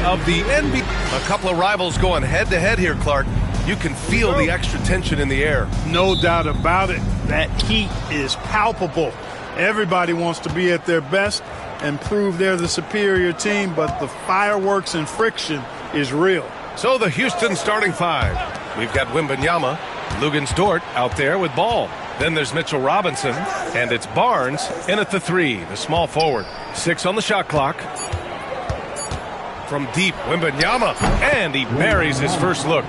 of the NBA. A couple of rivals going head-to-head here, Clark. You can feel the extra tension in the air. No doubt about it. That heat is palpable. Everybody wants to be at their best and prove they're the superior team, but the fireworks and friction is real. So the Houston starting five. We've got Wembanyama, Luguentz Dort out there with ball. Then there's Mitchell Robinson, and it's Barnes in at the three, the small forward. 6 on the shot clock. From deep, Wembanyama, and he buries his first look.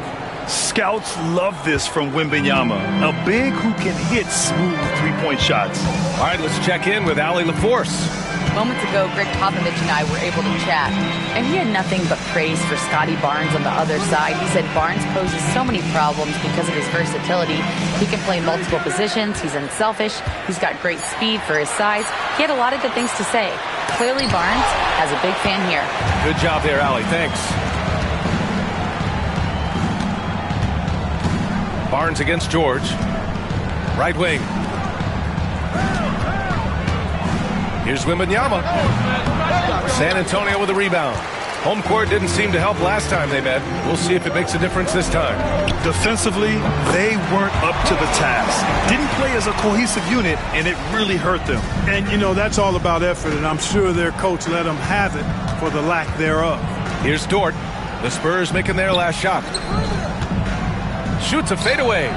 Scouts love this from Wembanyama, a big who can hit smooth three-point shots. All right, let's check in with Allie LaForce. Moments ago, Greg Popovich and I were able to chat, and he had nothing but praise for Scotty Barnes on the other side. He said Barnes poses so many problems because of his versatility. He can play multiple positions. He's unselfish. He's got great speed for his size. He had a lot of good things to say. Clearly, Barnes has a big fan here. Good job there, Allie. Thanks. Barnes against George. Right wing. Here's Wembanyama. San Antonio with a rebound. Home court didn't seem to help last time they met. We'll see if it makes a difference this time. Defensively, they weren't up to the task. Didn't play as a cohesive unit, and it really hurt them. And, you know, that's all about effort, and I'm sure their coach let them have it for the lack thereof. Here's Dort. The Spurs making their last shot. Shoots a fadeaway.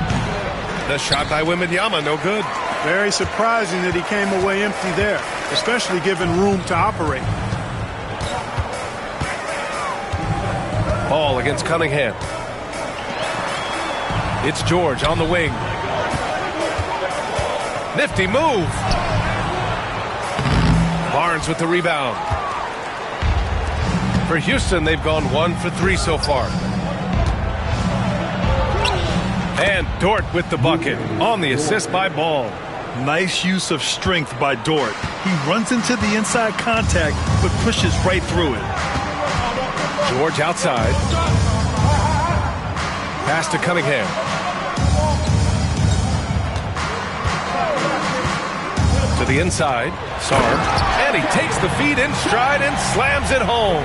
The shot by Wembanyama, no good. Very surprising that he came away empty there, especially given room to operate. Ball against Cunningham. It's George on the wing. Nifty move. Barnes with the rebound. For Houston, they've gone 1 for 3 so far. And Dort with the bucket on the assist by Ball. Nice use of strength by Dort. He runs into the inside contact, but pushes right through it. George outside. Pass to Cunningham. To the inside. Sarr. And he takes the feed in stride and slams it home.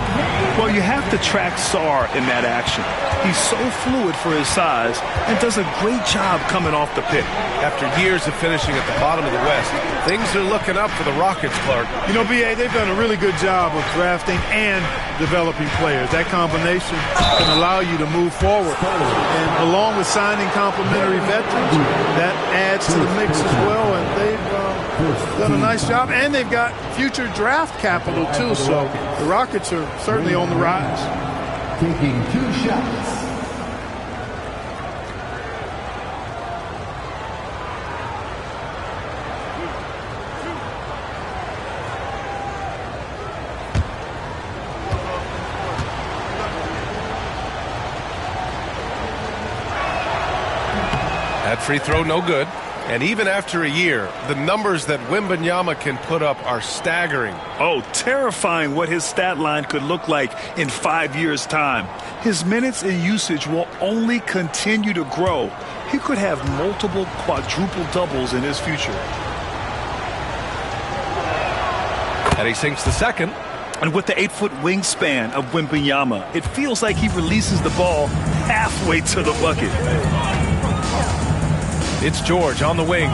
Well, you have to track Sarr in that action. He's so fluid for his size and does a great job coming off the pick. After years of finishing at the bottom of the West, things are looking up for the Rockets, Clark. You know, B.A., they've done a really good job of drafting and developing players. That combination can allow you to move forward. And along with signing complementary veterans, that adds to the mix as well. And they've done a nice job. And they've got future draft capital, too. So the Rockets are certainly on the rise. Taking 2 shots. That free throw no good. And even after a year, the numbers that Wembanyama can put up are staggering. Oh, terrifying what his stat line could look like in 5 years' time. His minutes and usage will only continue to grow. He could have multiple quadruple doubles in his future. And he sinks the second. And with the 8-foot wingspan of Wembanyama, it feels like he releases the ball halfway to the bucket. It's George on the wing.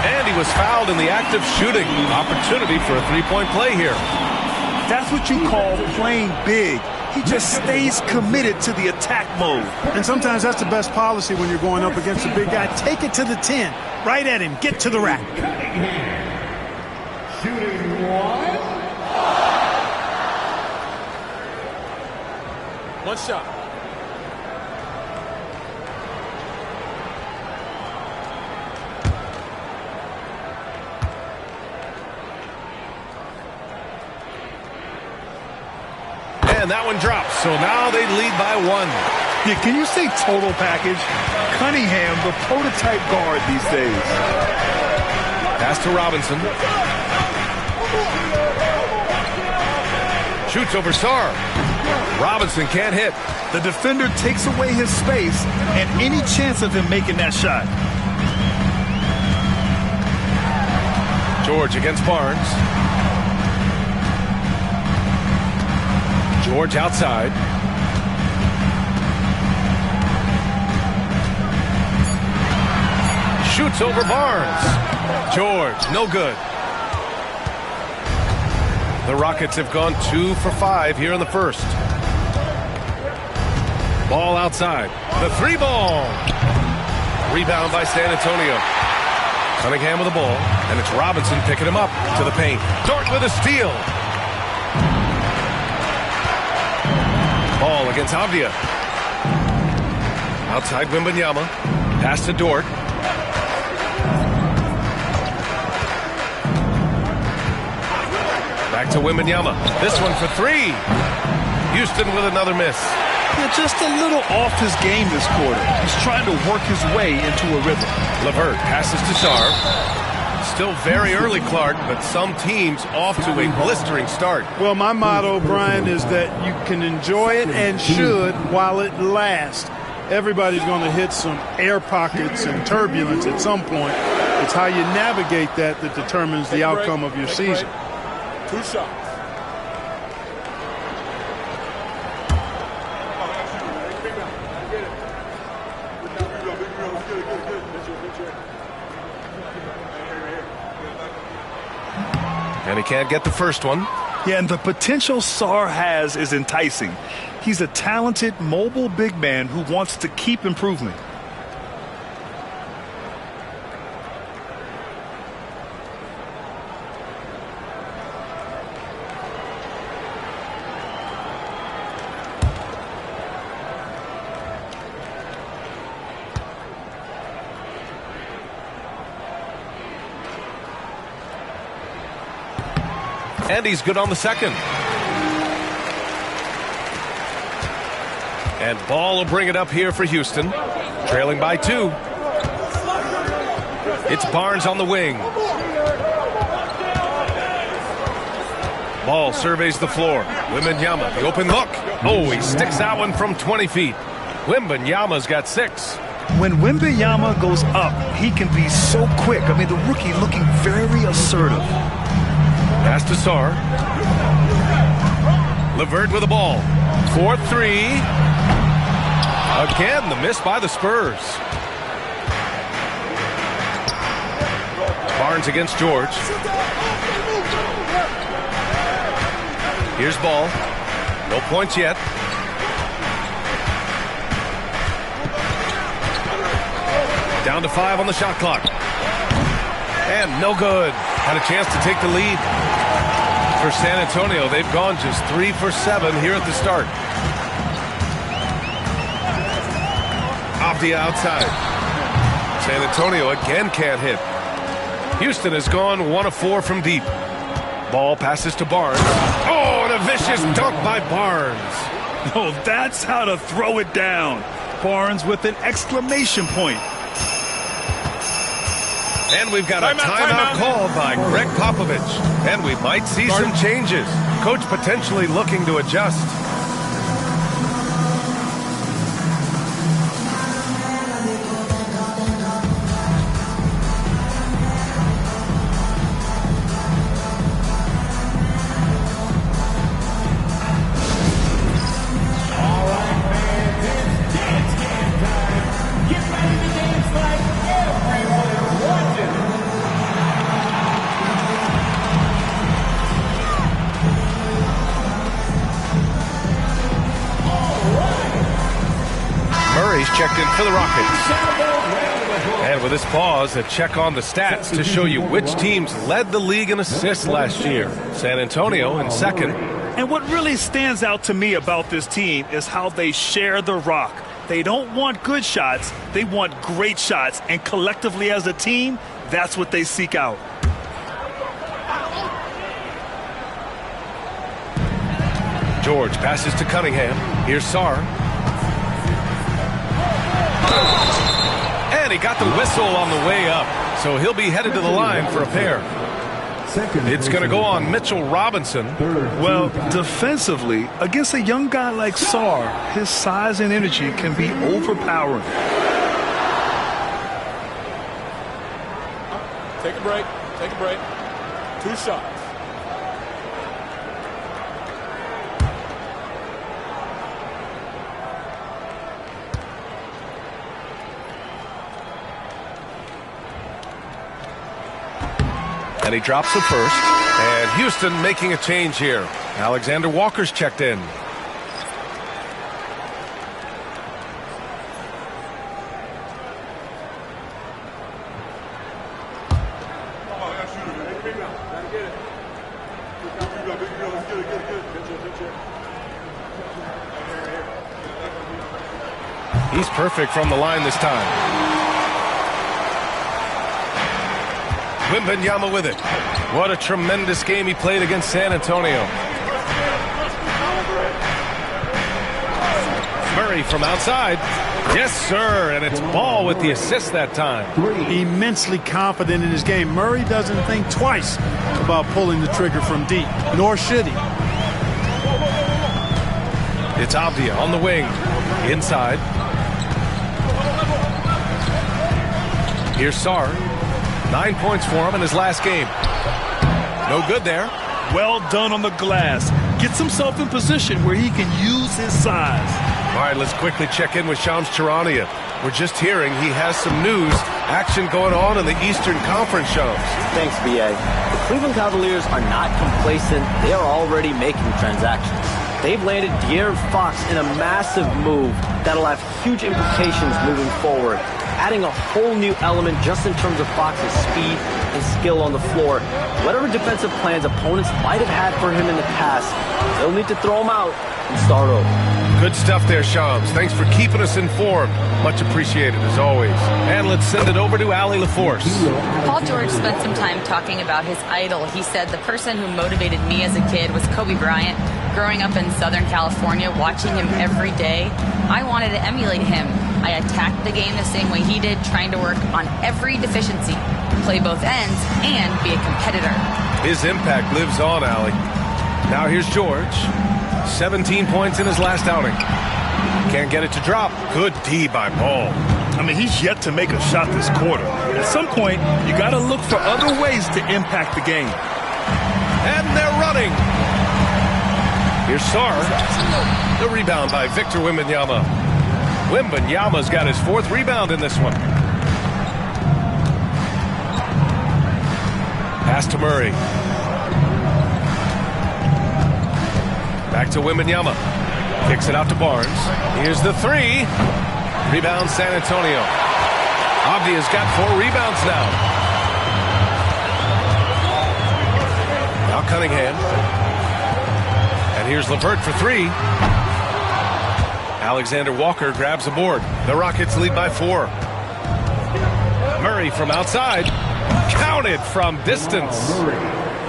And he was fouled in the act of shooting. Opportunity for a three-point play here. That's what you call playing big. He just stays committed to the attack mode. And sometimes that's the best policy when you're going up against a big guy. Take it to the 10. Right at him. Get to the rack. Shooting 1. 1 shot. And that one drops. So now they lead by 1. Yeah, can you say total package? Cunningham, the prototype guard these days. Pass to Robinson. Shoots over Sarr. Robinson can't hit. The defender takes away his space and any chance of him making that shot. George against Barnes. George outside. Shoots over Barnes. George, no good. The Rockets have gone 2 for 5 here in the first. Ball outside. The 3-ball. Rebound by San Antonio. Cunningham with the ball, and it's Robinson picking him up to the paint. Dort with a steal. Ball against Avdia. Outside Wembanyama. Pass to Dort. Back to Wembanyama. This one for 3. Houston with another miss. Yeah, just a little off his game this quarter. He's trying to work his way into a rhythm. LeVert passes to Sarr. Still very early, Clark, but some teams off to a blistering start. Well, my motto, Brian, is that you can enjoy it and should while it lasts. Everybody's going to hit some air pockets and turbulence at some point. It's how you navigate that determines the outcome of your season. 2 shots. And he can't get the first one. Yeah, and the potential Sarr has is enticing. He's a talented, mobile big man who wants to keep improving. And he's good on the second. And Ball will bring it up here for Houston. Trailing by 2. It's Barnes on the wing. Ball surveys the floor. Wembanyama, the open look. Oh, he sticks that one from 20 feet. Wembanyama's got 6. When Wembanyama goes up, he can be so quick. I mean, the rookie looking very assertive. Pass to Sarr. LeVert with the ball. 4-3. Again, the miss by the Spurs. Barnes against George. Here's Ball. No points yet. Down to 5 on the shot clock. And no good. Had a chance to take the lead. For San Antonio, they've gone just 3 for 7 here at the start. Avdia outside. San Antonio again can't hit. Houston has gone 1 of 4 from deep. Ball passes to Barnes. Oh, and a vicious dunk by Barnes. Oh, that's how to throw it down. Barnes with an exclamation point. And we've got a timeout called by Greg Popovich. And we might see some changes. Coach potentially looking to adjust. Checked in for the Rockets. And with this pause, a check on the stats to show you which teams led the league in assists last year. San Antonio in second. And what really stands out to me about this team is how they share the rock. They don't want good shots, they want great shots. And collectively as a team, that's what they seek out. George passes to Cunningham. Here's Sarr. And he got the whistle on the way up, so he'll be headed to the line for a pair. It's going to go on Mitchell Robinson. Well, defensively, against a young guy like Sarr, his size and energy can be overpowering. Take a break. Take a break. 2 shots. and he drops the first. And Houston making a change here. Alexander Walker's checked in. He's perfect from the line this time. Wembanyama with it. What a tremendous game he played against San Antonio. Murray from outside. Yes, sir, and it's Ball with the assist that time. Immensely confident in his game. Murray doesn't think twice about pulling the trigger from deep, nor should he. It's Avdia on the wing. Inside. Here's Sarr. 9 points for him in his last game. No good there. Well done on the glass. Gets himself in position where he can use his size. All right, let's quickly check in with Shams Charania. We're just hearing he has some news, action going on in the Eastern Conference, Shams. Thanks, B.A. The Cleveland Cavaliers are not complacent. They are already making transactions. They've landed De'Aaron Fox in a massive move that'll have huge implications moving forward, adding a whole new element just in terms of Fox's speed and skill on the floor. Whatever defensive plans opponents might have had for him in the past, they'll need to throw him out and start over. Good stuff there, Shams. Thanks for keeping us informed. Much appreciated, as always. And let's send it over to Allie LaForce. Paul George spent some time talking about his idol. He said, the person who motivated me as a kid was Kobe Bryant. Growing up in Southern California, watching him every day, I wanted to emulate him. I attacked the game the same way he did, trying to work on every deficiency, play both ends, and be a competitor. His impact lives on, Allie. Now here's George. 17 points in his last outing. Can't get it to drop. Good D by Ball. I mean, he's yet to make a shot this quarter. At some point, you got to look for other ways to impact the game. And they're running. Here's Sarr. The rebound by Victor Wembanyama. Wembanyama's got his fourth rebound in this one. Pass to Murray. Back to Wembanyama. Kicks it out to Barnes. Here's the three. Rebound San Antonio. Avdia's got 4 rebounds now. Now Cunningham. And here's LeVert for 3. Alexander Walker grabs a board. The Rockets lead by 4. Murray from outside. Counted from distance.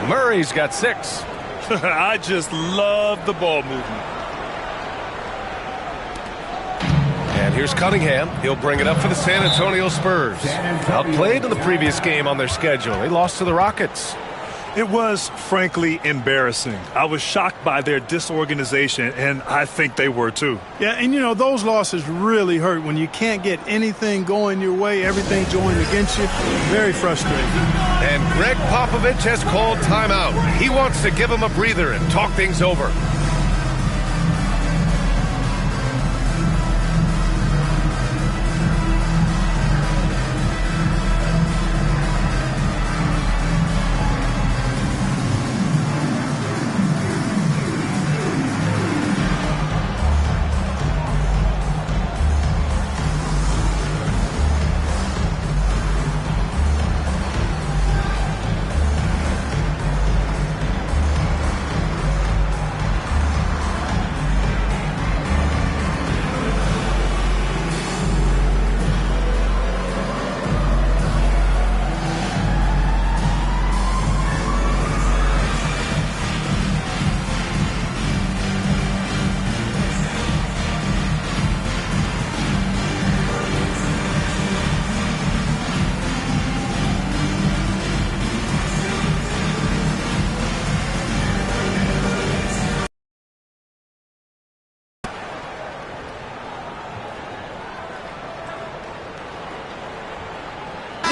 Murray's got 6. I just love the ball movement. And here's Cunningham. He'll bring it up for the San Antonio Spurs. Outplayed in the previous game on their schedule. They lost to the Rockets. It was, frankly, embarrassing. I was shocked by their disorganization, and I think they were too. Yeah, and you know, those losses really hurt when you can't get anything going your way, everything's going against you. Very frustrating. And Greg Popovich has called timeout. He wants to give him a breather and talk things over.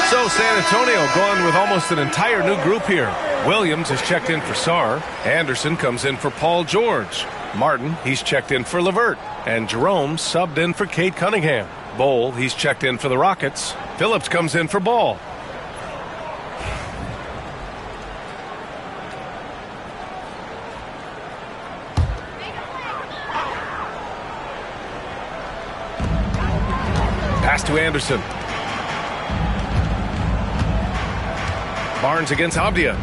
So San Antonio going with almost an entire new group here. Williams is checked in for Sarr. Anderson comes in for Paul George. Martin, he's checked in for LeVert. And Jerome subbed in for Cade Cunningham. Bol, he's checked in for the Rockets. Phillips comes in for Ball. to Anderson. Barnes against Avdia.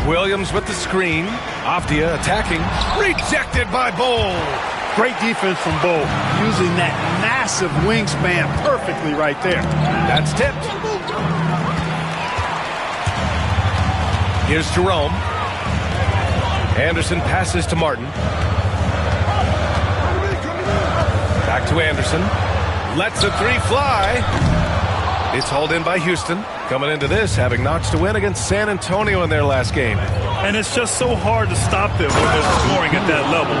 Williams with the screen. Avdia attacking. Rejected by Bull. Great defense from Bull, using that massive wingspan perfectly right there. That's tipped. Here's Jerome. Anderson passes to Martin. Back to Anderson. Lets the three fly. It's hauled in by Houston. Coming into this, having notched a win against San Antonio in their last game. And it's just so hard to stop them when they're scoring at that level.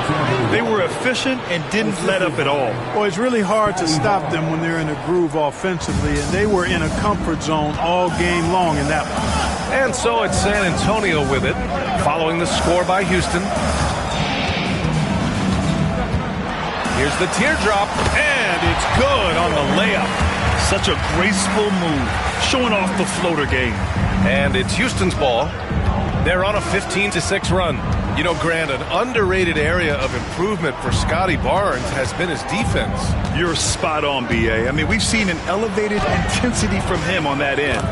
They were efficient and didn't let up at all. Well, it's really hard to stop them when they're in a groove offensively, and they were in a comfort zone all game long in that one. And so it's San Antonio with it, following the score by Houston. Here's the teardrop, and it's good on the layup. Such a graceful move, showing off the floater game. And it's Houston's ball. They're on a 15-6 run. You know, Grant, an underrated area of improvement for Scotty Barnes has been his defense. You're spot on, B.A. I mean, we've seen an elevated intensity from him on that end.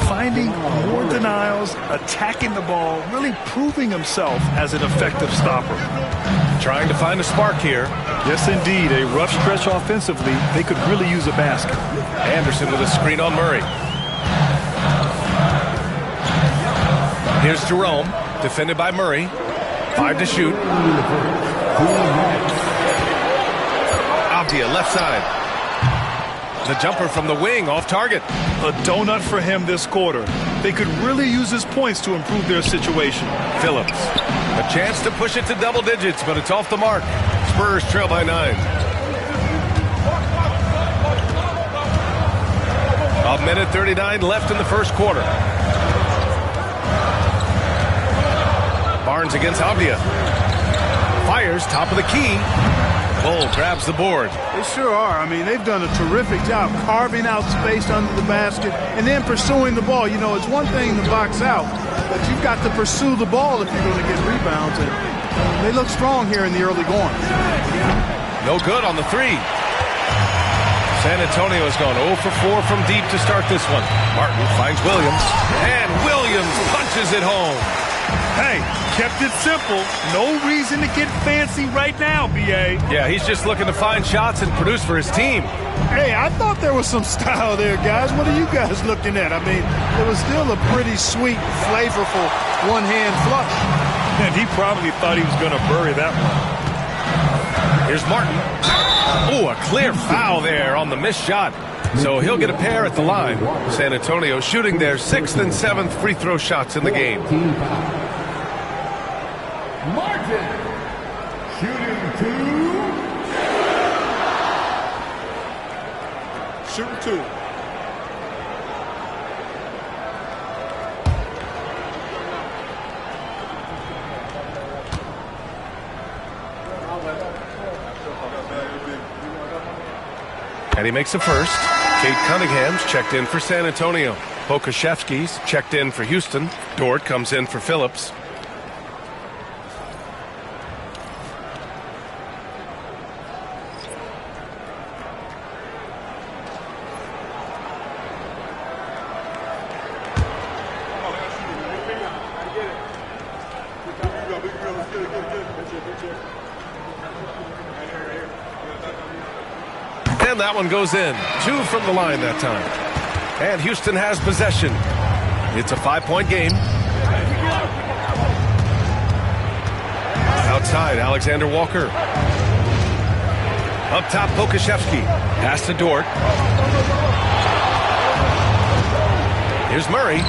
Finding more denials, attacking the ball, really proving himself as an effective stopper. Trying to find a spark here. Yes, indeed. A rough stretch offensively. They could really use a basket. Anderson with a screen on Murray. Here's Jerome, defended by Murray. 5 to shoot. Avdia, left side. The jumper from the wing, off target. A donut for him this quarter. They could really use his points to improve their situation. Phillips, a chance to push it to double digits, but it's off the mark. Spurs trail by 9. A minute 39 left in the first quarter. Barnes against Avdia. Fires, top of the key. Bull grabs the board. They sure are. I mean, they've done a terrific job carving out space under the basket and then pursuing the ball. You know, it's one thing to box out, but you've got to pursue the ball if you're going to get rebounds. And they look strong here in the early going. No good on the three. San Antonio has gone 0 for 4 from deep to start this one. Martin finds Williams, and Williams punches it home. Hey, kept it simple. No reason to get fancy right now, B.A. Yeah, he's just looking to find shots and produce for his team. Hey, I thought there was some style there, guys. What are you guys looking at? I mean, it was still a pretty sweet, flavorful one-hand flush. And he probably thought he was going to bury that one. Here's Martin. Oh, a clear foul there on the missed shot. So he'll get a pair at the line. San Antonio shooting their 6th and 7th free throw shots in the game. Martin, shooting 2. Shooting 2. And he makes the first. Kate Cunningham's checked in for San Antonio. Pokuševski's checked in for Houston. Dort comes in for Phillips. And that one goes in. 2 from the line that time. And Houston has possession. It's a 5-point game. Outside, Alexander Walker. Up top, Pokuševski. Pass to Dort. Here's Murray.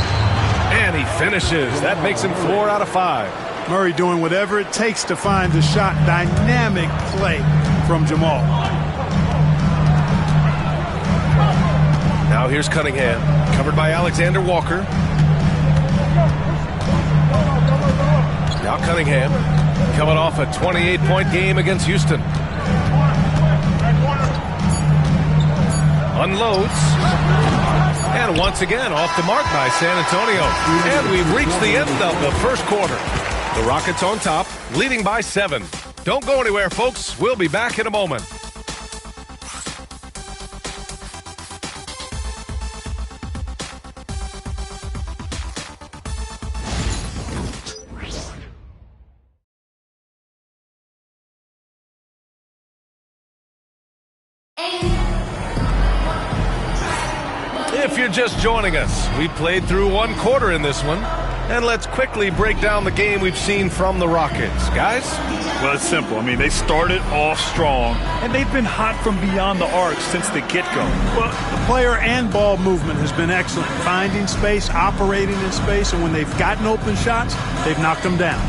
And he finishes. That makes him 4 out of 5. Murray doing whatever it takes to find the shot. Dynamic play from Jamal. Now here's Cunningham, covered by Alexander Walker. Now Cunningham, coming off a 28-point game against Houston. Unloads. And once again, off the mark by San Antonio. And we've reached the end of the first quarter. The Rockets on top, leading by 7. Don't go anywhere, folks. We'll be back in a moment. If you're just joining us, we played through one quarter in this one. And let's quickly break down the game we've seen from the Rockets. Guys? Well, it's simple. I mean, they started off strong, and they've been hot from beyond the arc since the get-go. Well, the player and ball movement has been excellent. Finding space, operating in space, and when they've gotten open shots, they've knocked them down.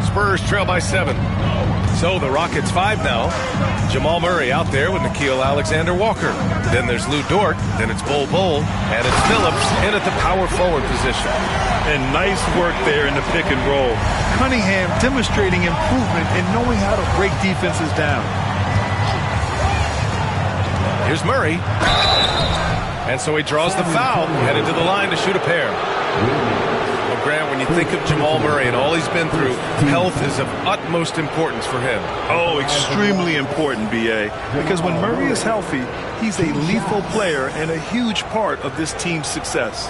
Spurs trail by 7. So the Rockets 5 now. Jamal Murray out there with Nickeil Alexander-Walker. Then there's Lou Dort. Then it's Bol Bol. And it's Phillips in at the power forward position. And nice work there in the pick and roll. Cunningham demonstrating improvement in knowing how to break defenses down. Here's Murray. And so he draws the foul, headed to the line to shoot a pair. Well, Grant, when you think of Jamal Murray and all he's been through, health is of utmost importance for him. Oh, extremely important, B.A. Because when Murray is healthy, he's a lethal player and a huge part of this team's success.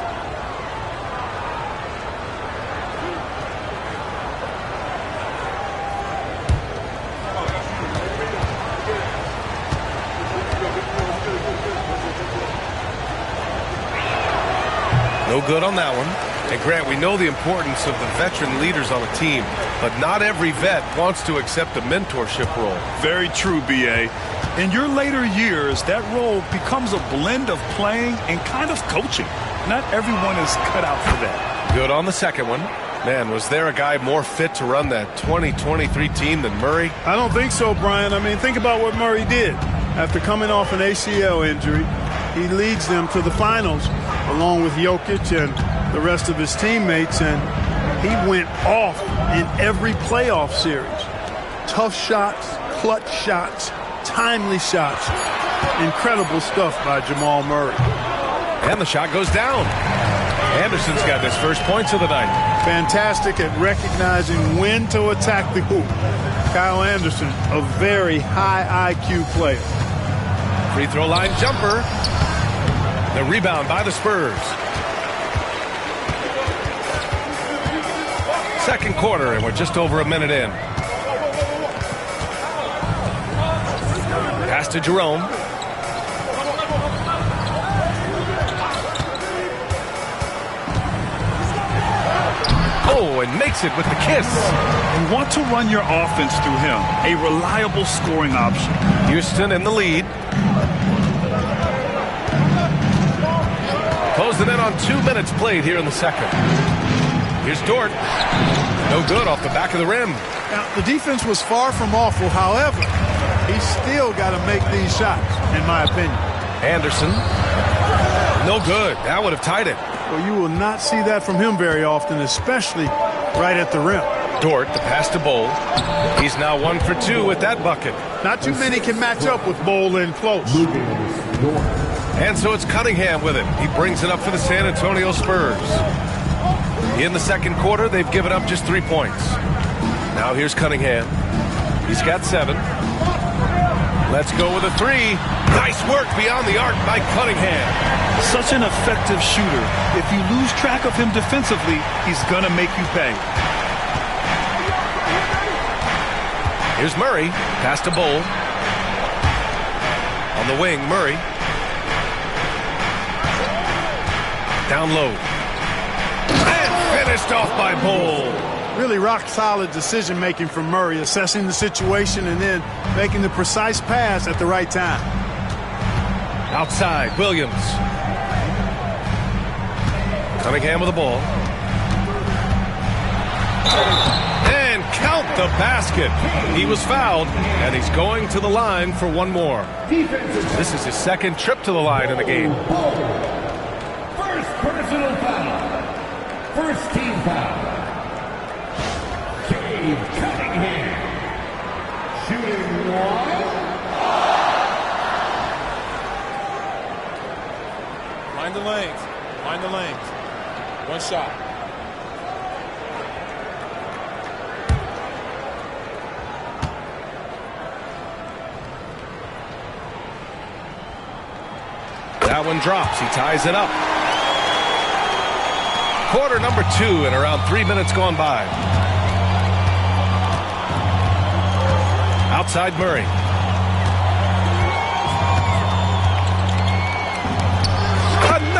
No good on that one. And Grant, we know the importance of the veteran leaders on a team, but not every vet wants to accept a mentorship role. Very true, B.A. In your later years, that role becomes a blend of playing and kind of coaching. Not everyone is cut out for that. Good on the second one. Man, was there a guy more fit to run that 2023 team than Murray? I don't think so, Brian. I mean, think about what Murray did. After coming off an ACL injury, he leads them to the finals along with Jokic and the rest of his teammates, and he went off in every playoff series. Tough shots, clutch shots, timely shots. Incredible stuff by Jamal Murray. And the shot goes down. Anderson's got his first points of the night. Fantastic at recognizing when to attack the hoop. Kyle Anderson, a very high IQ player. Free throw line jumper. The rebound by the Spurs. Second quarter, and we're just over a minute in. Pass to Jerome. Oh, and makes it with the kiss. You want to run your offense through him. A reliable scoring option. Houston in the lead. Closing in on 2 minutes played here in the second. Here's Dort. No good off the back of the rim. Now, the defense was far from awful. However, he's still got to make these shots, in my opinion. Anderson. No good. That would have tied it. Well, you will not see that from him very often, especially right at the rim. Dort, the pass to Bol. He's now 1 for 2 with that bucket. Not too many can match up with Bol in close. And so it's Cunningham with it. He brings it up for the San Antonio Spurs. In the second quarter, they've given up just 3 points. Now here's Cunningham. He's got 7. Let's go with a 3. Nice work beyond the arc by Cunningham. Such an effective shooter. If you lose track of him defensively, he's going to make you pay. Here's Murray. Pass to Bol. On the wing, Murray. Down low. And finished off by Bol. Really rock-solid decision-making from Murray, assessing the situation and then making the precise pass at the right time. Outside, Williams. Cunningham with the ball. And count the basket. He was fouled, and he's going to the line for one more. This is his second trip to the line in the game. First personal foul. First team foul. Cade Cunningham. Shooting one. Mind the lanes. Mind the lanes. One shot. That one drops. He ties it up. Quarter number 2 and around 3 minutes gone by. Outside Murray.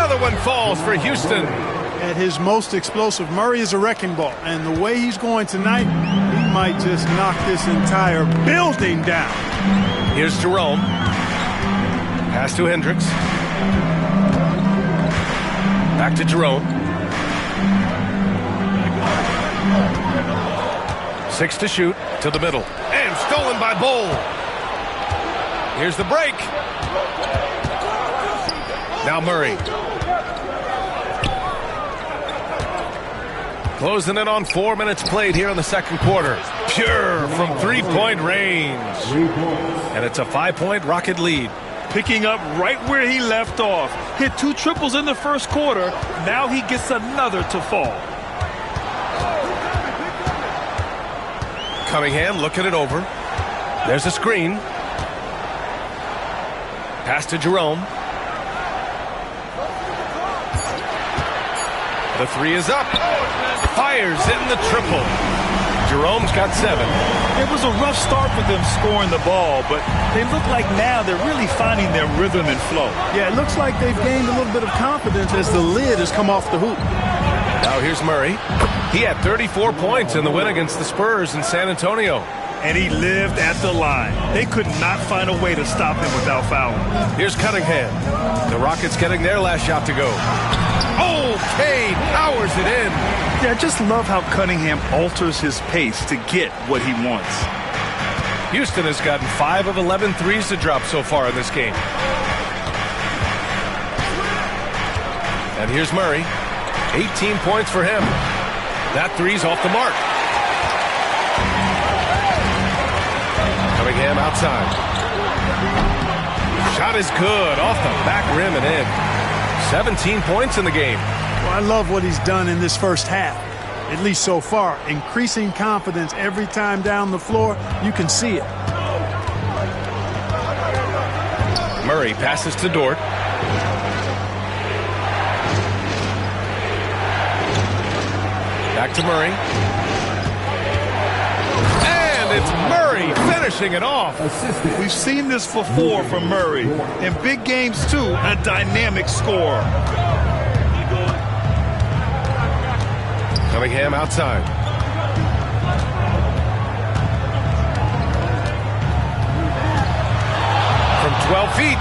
Another one falls for Houston. At his most explosive, Murray is a wrecking ball. And the way he's going tonight, he might just knock this entire building down. Here's Jerome. Pass to Hendricks. Back to Jerome. 6 to shoot, to the middle. And stolen by Bull. Here's the break. Now Murray. Closing in on 4 minutes played here in the second quarter. Pure from three-point range. And it's a 5-point Rocket lead. Picking up right where he left off. Hit 2 triples in the first quarter. Now he gets another to fall. Cunningham looking it over. There's a screen. Pass to Jerome. The three is up. Fires in the triple. Jerome's got 7. It was a rough start for them scoring the ball, but they look like now they're really finding their rhythm and flow. Yeah, it looks like they've gained a little bit of confidence as the lid has come off the hoop. Now here's Murray. He had 34 points in the win against the Spurs in San Antonio. And he lived at the line. They could not find a way to stop him without fouling. Here's Cunningham. The Rockets getting their last shot to go. Oh, Cade powers it in. Yeah, I just love how Cunningham alters his pace to get what he wants. Houston has gotten 5 of 11 threes to drop so far in this game. And here's Murray. 18 points for him. That three's off the mark. Cunningham outside. Shot is good. Off the back rim and in. 17 points in the game. Well, I love what he's done in this first half, at least so far. Increasing confidence every time down the floor. You can see it. Murray passes to Dort. Back to Murray. And it's Murray finishing it off. We've seen this before from Murray. In big games, too, a dynamic scorer. Cunningham outside. From 12 feet.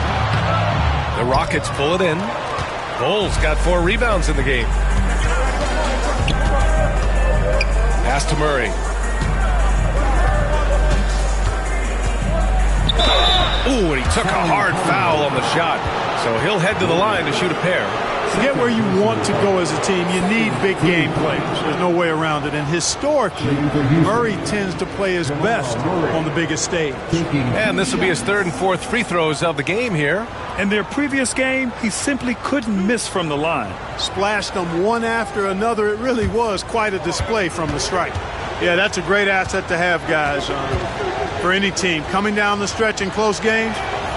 The Rockets pull it in. Bulls got 4 rebounds in the game. Pass to Murray. Ooh, and he took a hard foul on the shot. So he'll head to the line to shoot a pair. To get where you want to go as a team, you need big game players. There's no way around it. And historically, Murray tends to play his best on the biggest stage. And this will be his 3rd and 4th free throws of the game here. In their previous game, he simply couldn't miss from the line. Splashed them one after another. It really was quite a display from the stripe. Yeah, that's a great asset to have, guys, for any team. Coming down the stretch in close games,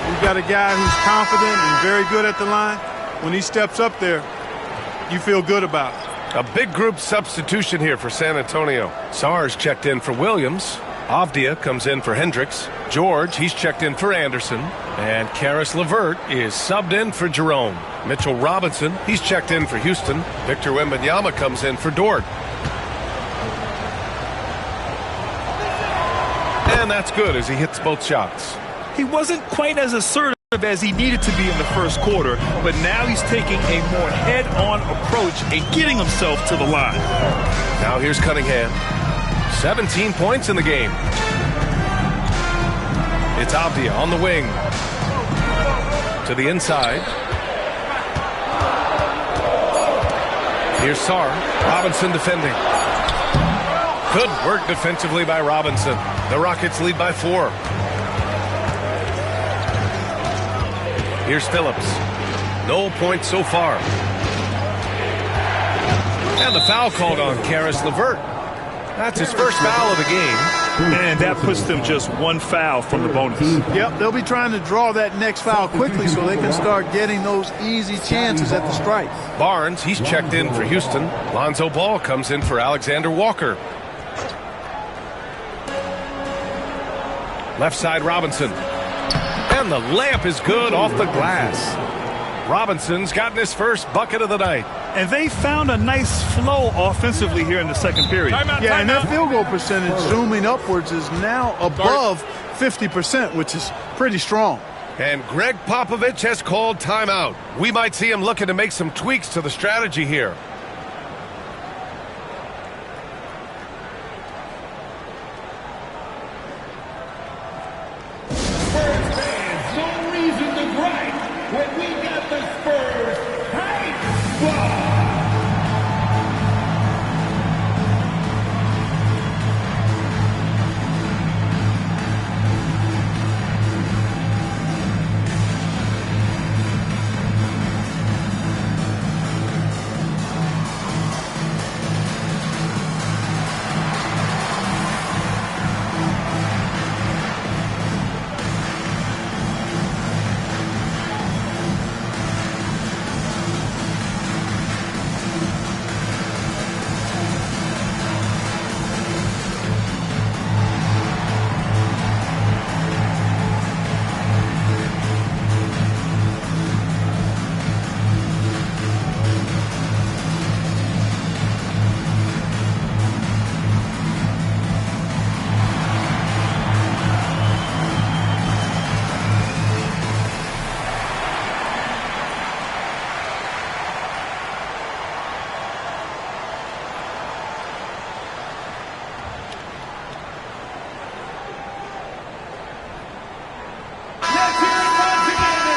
you've got a guy who's confident and very good at the line. When he steps up there, you feel good about it. A big group substitution here for San Antonio. Sars checked in for Williams. Avdia comes in for Hendricks. George, he's checked in for Anderson. And Karis LeVert is subbed in for Jerome. Mitchell Robinson, he's checked in for Houston. Victor Wembanyama comes in for Dort. And that's good as he hits both shots. He wasn't quite as assertive as he needed to be in the first quarter, but now he's taking a more head-on approach and getting himself to the line. Now here's Cunningham. 17 points in the game. It's Avdia on the wing. To the inside. Here's Sar. Robinson defending. Good work defensively by Robinson. The Rockets lead by 4. Here's Phillips. No points so far. And the foul called on Karis LeVert. That's his first foul of the game. And that puts them just 1 foul from the bonus. Yep, they'll be trying to draw that next foul quickly so they can start getting those easy chances at the stripe. Barnes, he's checked in for Houston. Lonzo Ball comes in for Alexander Walker. Left side Robinson. And the layup is good off the glass. Robinson's gotten his first bucket of the night. And they found a nice flow offensively here in the second period. Yeah, and that field goal percentage zooming upwards is now above 50%, which is pretty strong. And Greg Popovich has called timeout. We might see him looking to make some tweaks to the strategy here. Spurs fans, no reason to gripe when we got the Spurs hype squad.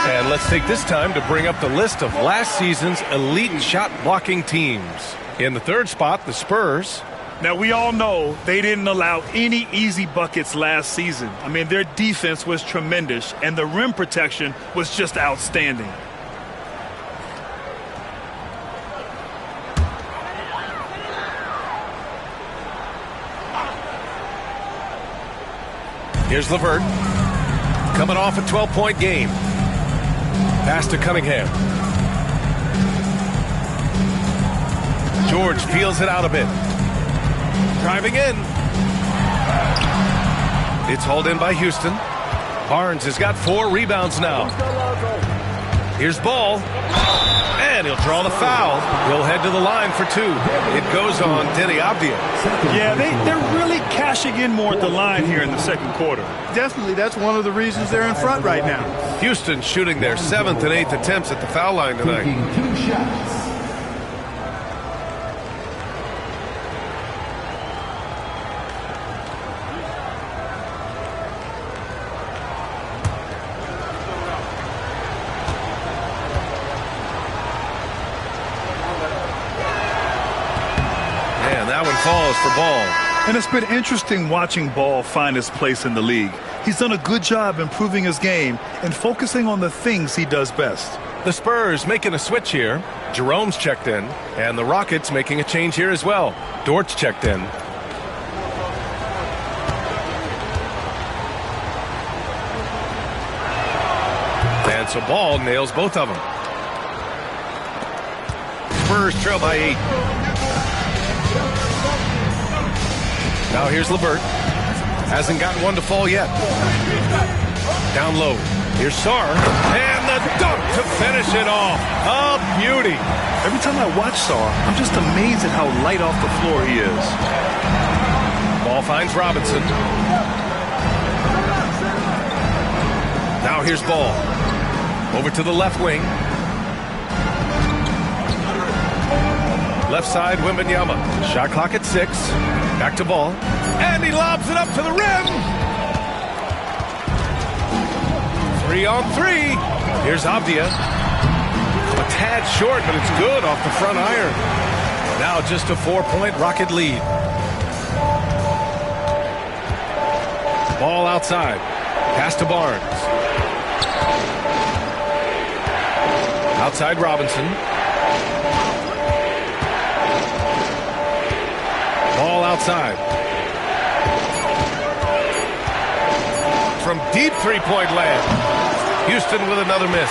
And let's take this time to bring up the list of last season's elite shot blocking teams. In the third spot, the Spurs. Now, we all know they didn't allow any easy buckets last season. I mean, their defense was tremendous, and the rim protection was just outstanding. Here's LeVert. Coming off a 12-point game. Pass to Cunningham. George peels it out a bit. Driving in. It's hauled in by Houston. Barnes has got 4 rebounds now. Here's Ball. And he'll draw the foul. He'll head to the line for 2. It goes on Deni Avdija. Yeah, they're really cashing in more at the line here in the second quarter. Definitely, that's one of the reasons they're in front right now. Houston shooting their 7th and 8th attempts at the foul line tonight. Taking 2 shots. Falls for Ball. And it's been interesting watching Ball find his place in the league. He's done a good job improving his game and focusing on the things he does best. The Spurs making a switch here. Jerome's checked in, and the Rockets making a change here as well. Dort's checked in. And so Ball nails both of them. Spurs trail by 8. Now here's LeVert. Hasn't gotten one to fall yet. Down low. Here's Sarr. And the dunk to finish it off. A beauty. Every time I watch Sarr, I'm just amazed at how light off the floor he is. Ball finds Robinson. Now here's Ball. Over to the left wing. Left side, Wembanyama. Shot clock at 6. Back to Ball. And he lobs it up to the rim. 3 on 3. Here's Avdija. A tad short, but it's good off the front iron. Now just a 4-point Rocket lead. Ball outside. Pass to Barnes. Outside Robinson. Ball outside. From deep three-point land. Houston with another miss.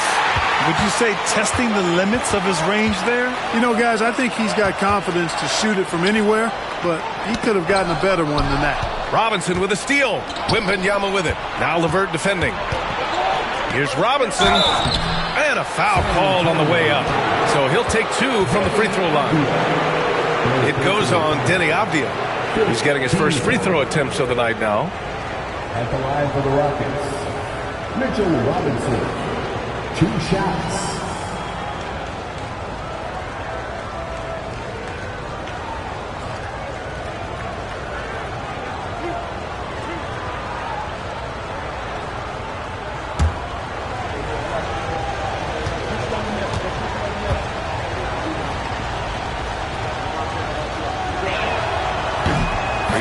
Would you say testing the limits of his range there? You know, guys, I think he's got confidence to shoot it from anywhere, but he could have gotten a better one than that. Robinson with a steal. Wembanyama with it. Now LeVert defending. Here's Robinson. And a foul called on the way up. So he'll take 2 from the free throw line. It goes on Denny Avdia. He's getting his first free throw attempts of the night now. At the line for the Rockets, Mitchell Robinson. 2 shots.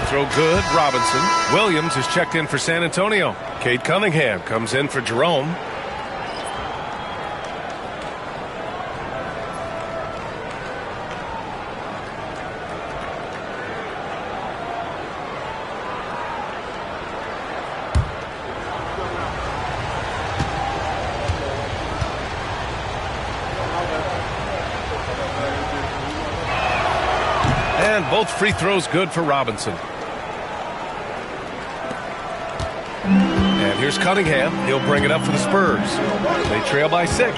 Throw good, Robinson. Williams is checked in for San Antonio. Cade Cunningham comes in for Jerome. And both free throws good for Robinson. And here's Cunningham. He'll bring it up for the Spurs. They trail by 6.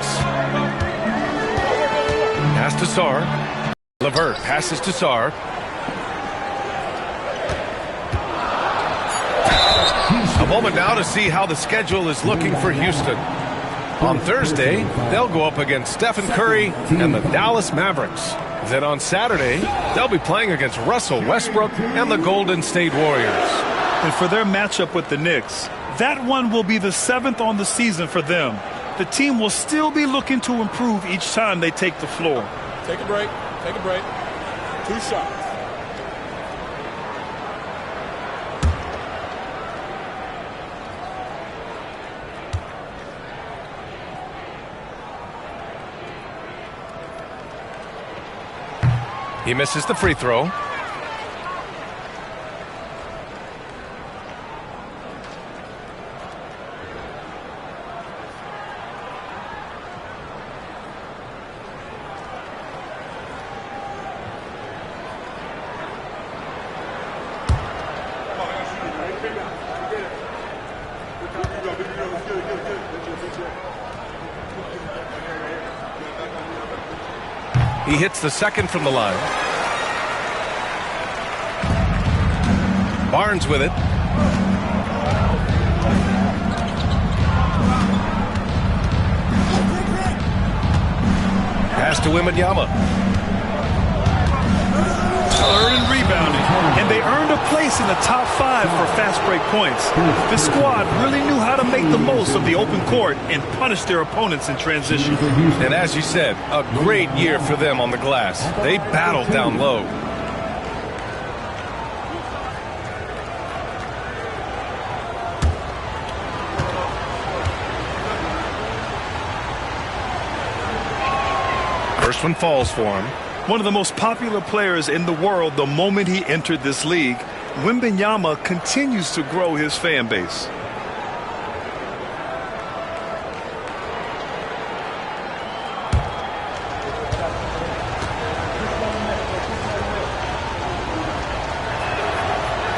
Pass to Sarr. LeVert passes to Sarr. A moment now to see how the schedule is looking for Houston. On Thursday, they'll go up against Stephen Curry and the Dallas Mavericks. Then on Saturday, they'll be playing against Russell Westbrook and the Golden State Warriors. And for their matchup with the Knicks, that one will be the 7th on the season for them. The team will still be looking to improve each time they take the floor. Take a break. Take a break. 2 shots. He misses the free throw. He hits the second from the line. Barnes with it. Pass to Wembanyama. Earned rebounding, and they earned a place in the top 5 for fast break points. The squad really knew how to make the most of the open court and punish their opponents in transition. And as you said, a great year for them on the glass. They battled down low. First one falls for him. One of the most popular players in the world the moment he entered this league, Wembanyama continues to grow his fan base.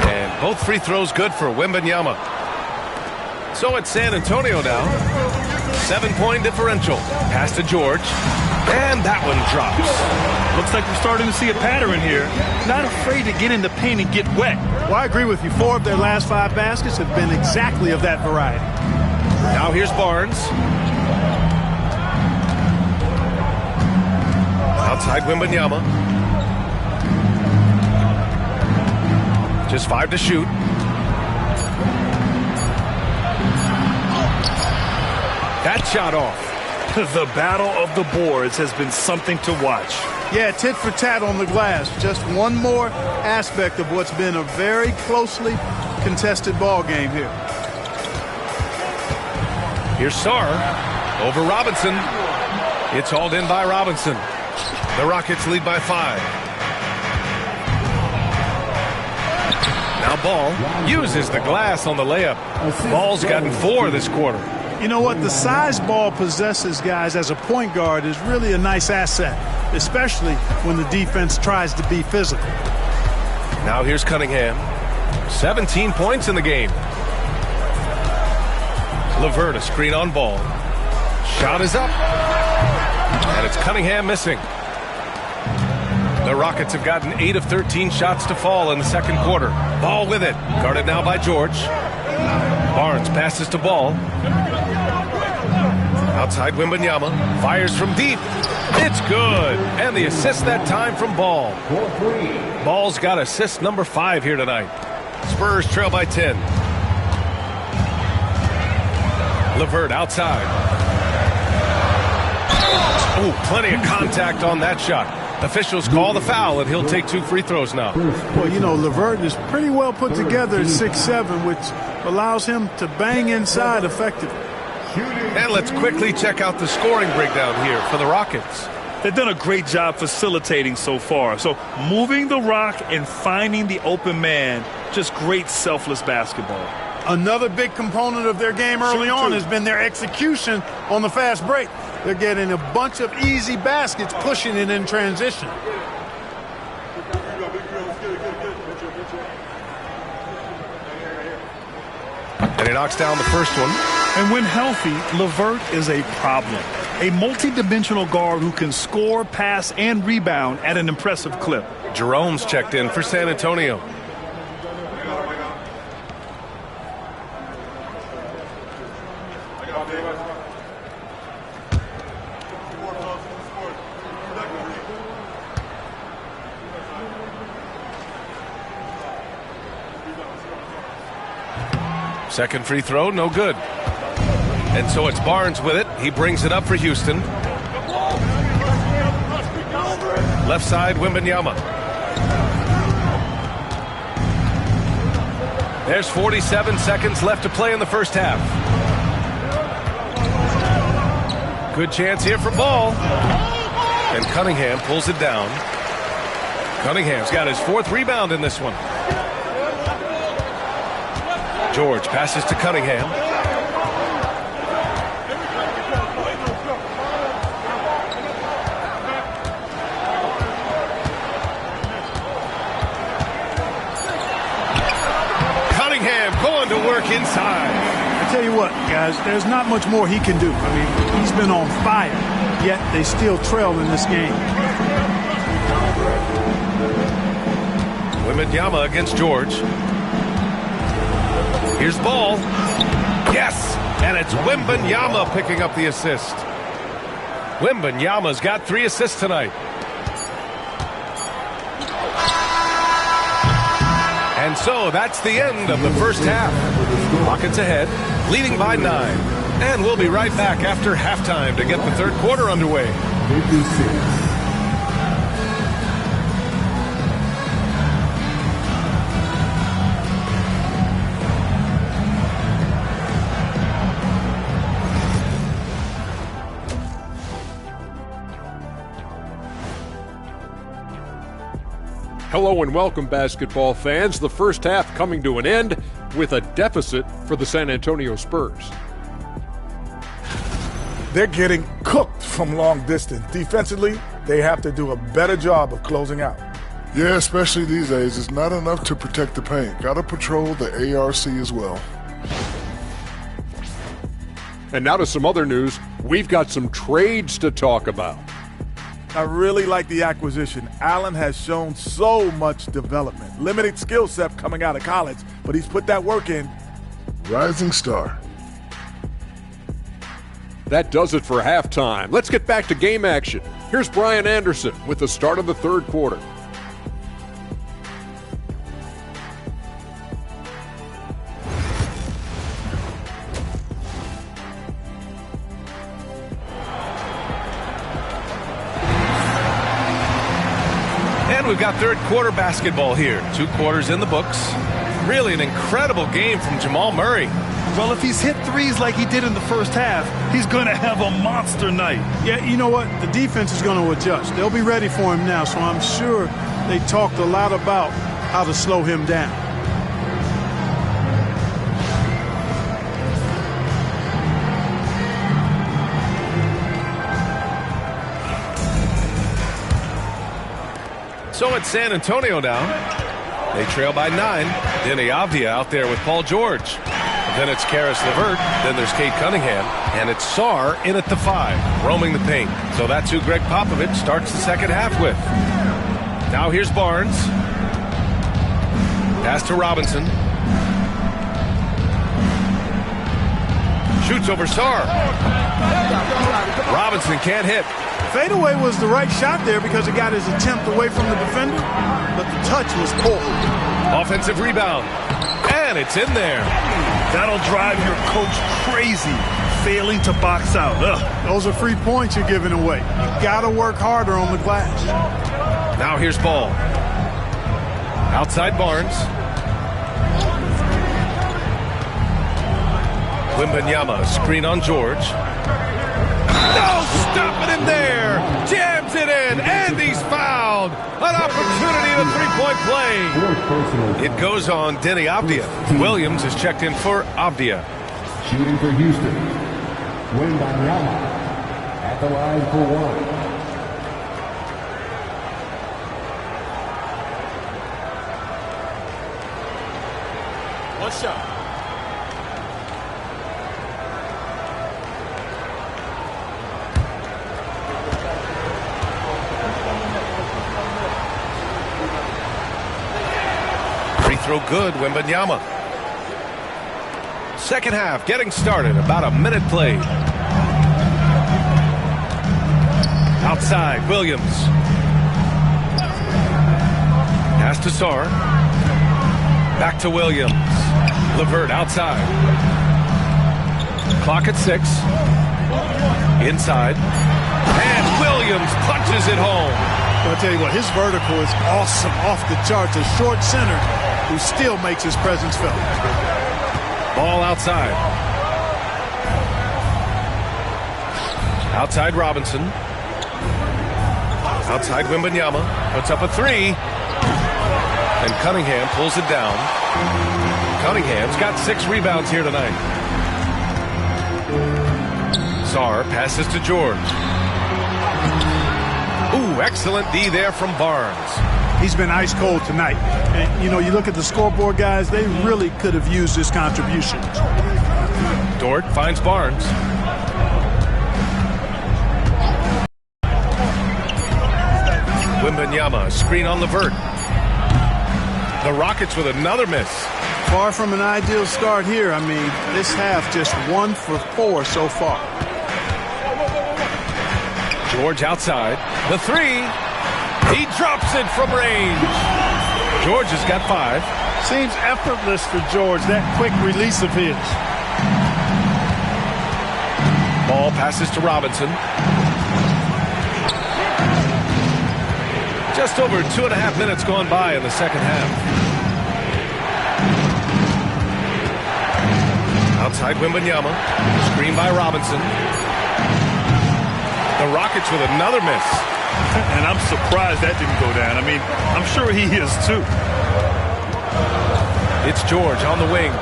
And both free throws good for Wembanyama. So it's San Antonio now. 7-point differential. Pass to George. And that one drops. Looks like we're starting to see a pattern here. Not afraid to get in the paint and get wet. Well, I agree with you. 4 of their last 5 baskets have been exactly of that variety. Now here's Barnes. Outside Wembanyama. Just 5 to shoot. That shot off. The battle of the boards has been something to watch. Yeah, tit for tat on the glass. Just one more aspect of what's been a very closely contested ball game here. Here's Sarr over Robinson. It's hauled in by Robinson. The Rockets lead by 5. Now Ball uses the glass on the layup. Ball's gotten 4 this quarter. You know what? The size Ball possesses, guys, as a point guard is really a nice asset, especially when the defense tries to be physical. Now here's Cunningham. 17 points in the game. LeVert a screen on Ball. Shot is up. And it's Cunningham missing. The Rockets have gotten 8 of 13 shots to fall in the second quarter. Ball with it. Guarded now by George. Barnes passes to Ball. Outside Wembanyama. Fires from deep. It's good. And the assist that time from Ball. Ball's got assist number 5 here tonight. Spurs trail by 10. LeVert outside. Oh, plenty of contact on that shot. Officials call the foul, and he'll take 2 free throws now. Well, you know, LeVert is pretty well put together at 6'7", which allows him to bang inside effectively. And let's quickly check out the scoring breakdown here for the Rockets. They've done a great job facilitating so far. So moving the rock and finding the open man, just great selfless basketball. Another big component of their game early on has been their execution on the fast break. They're getting a bunch of easy baskets, pushing it in transition. And he knocks down the first one. And when healthy, LeVert is a problem. A multi-dimensional guard who can score, pass, and rebound at an impressive clip. Jerome's checked in for San Antonio. Second free throw, no good. And so it's Barnes with it. He brings it up for Houston. Left side, Wembanyama. There's 47 seconds left to play in the first half. Good chance here for Ball. And Cunningham pulls it down. Cunningham's got his 4th rebound in this one. George passes to Cunningham. Cunningham going to work inside. I tell you what, guys, there's not much more he can do. I mean, he's been on fire, yet they still trail in this game. Wembanyama against George. Here's Ball. Yes! And it's Wembanyama picking up the assist. Wembanyama's got 3 assists tonight. And so that's the end of the first half. Rockets ahead, leading by 9. And we'll be right back after halftime to get the third quarter underway. Hello and welcome, basketball fans. The first half coming to an end with a deficit for the San Antonio Spurs. They're getting cooked from long distance. Defensively, they have to do a better job of closing out. Yeah, especially these days. It's not enough to protect the paint. Got to patrol the ARC as well. And now to some other news. We've got some trades to talk about. I really like the acquisition. Allen has shown so much development. Limited skill set coming out of college, but he's put that work in. Rising star. That does it for halftime. Let's get back to game action. Here's Brian Anderson with the start of the third quarter. And we've got third quarter basketball here. 2 quarters in the books. Really an incredible game from Jamal Murray. Well, if he's hit threes like he did in the first half, he's going to have a monster night. Yeah, you know what? The defense is going to adjust. They'll be ready for him now, so I'm sure they talked a lot about how to slow him down. So it's San Antonio now. They trail by 9. Denny Avdia out there with Paul George. Then it's Karis LeVert. Then there's Cade Cunningham. And it's Sarr in at the 5, roaming the paint. So that's who Greg Popovich starts the second half with. Now here's Barnes. Pass to Robinson. Shoots over Sarr. Robinson can't hit. Fadeaway was the right shot there because it got his attempt away from the defender, but the touch was poor. Offensive rebound. And it's in there. That'll drive your coach crazy, failing to box out. Ugh. Those are free points you're giving away. You got to work harder on the glass. Now here's Ball. Outside Barnes. Wembanyama, screen on George. No, stopping him there. Jams it in, and he's fouled. An opportunity in a three-point play. It goes on Denny Avdia. Williams is checked in for Avdia. Shooting for Houston, Wembanyama at the line for 1. One shot. Free throw good, Wembanyama. Second half getting started, about a minute played. Outside, Williams. Pass to Sarr. Back to Williams. LeVert outside. Clock at 6. Inside. And Williams punches it home. I'll tell you what, his vertical is awesome, off the charts. A short center who still makes his presence felt. Ball outside. Outside Robinson. Outside Wembanyama. Puts up a 3. And Cunningham pulls it down. Cunningham's got 6 rebounds here tonight. Sarr passes to George. Ooh, excellent D there from Barnes. He's been ice cold tonight. And, you know, you look at the scoreboard, guys, they really could have used this contribution. Dort finds Barnes. Wembanyama, screen on LeVert. The Rockets with another miss. Far from an ideal start here. I mean, this half just 1 for 4 so far. George outside. The 3. He drops it from range. George has got 5. Seems effortless for George, that quick release of his. Ball passes to Robinson. Just over 2.5 minutes gone by in the second half. Outside Wembanyama. Screen by Robinson. The Rockets with another miss. And I'm surprised that didn't go down. I mean, I'm sure he is too. It's George on the wing.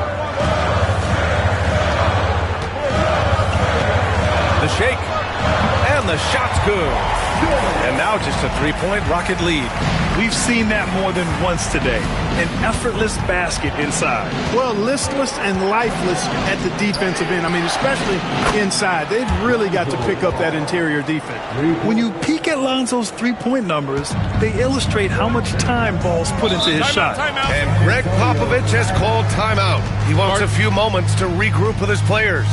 The shake. And the shot's good. And now just a 3-point Rocket lead. We've seen that more than once today. An effortless basket inside. Well, listless and lifeless at the defensive end. I mean, especially inside. They've really got to pick up that interior defense. When you peek at Lonzo's three-point numbers, they illustrate how much time Ball's put into his shot. And Greg Popovich has called timeout. He wants a few moments to regroup with his players.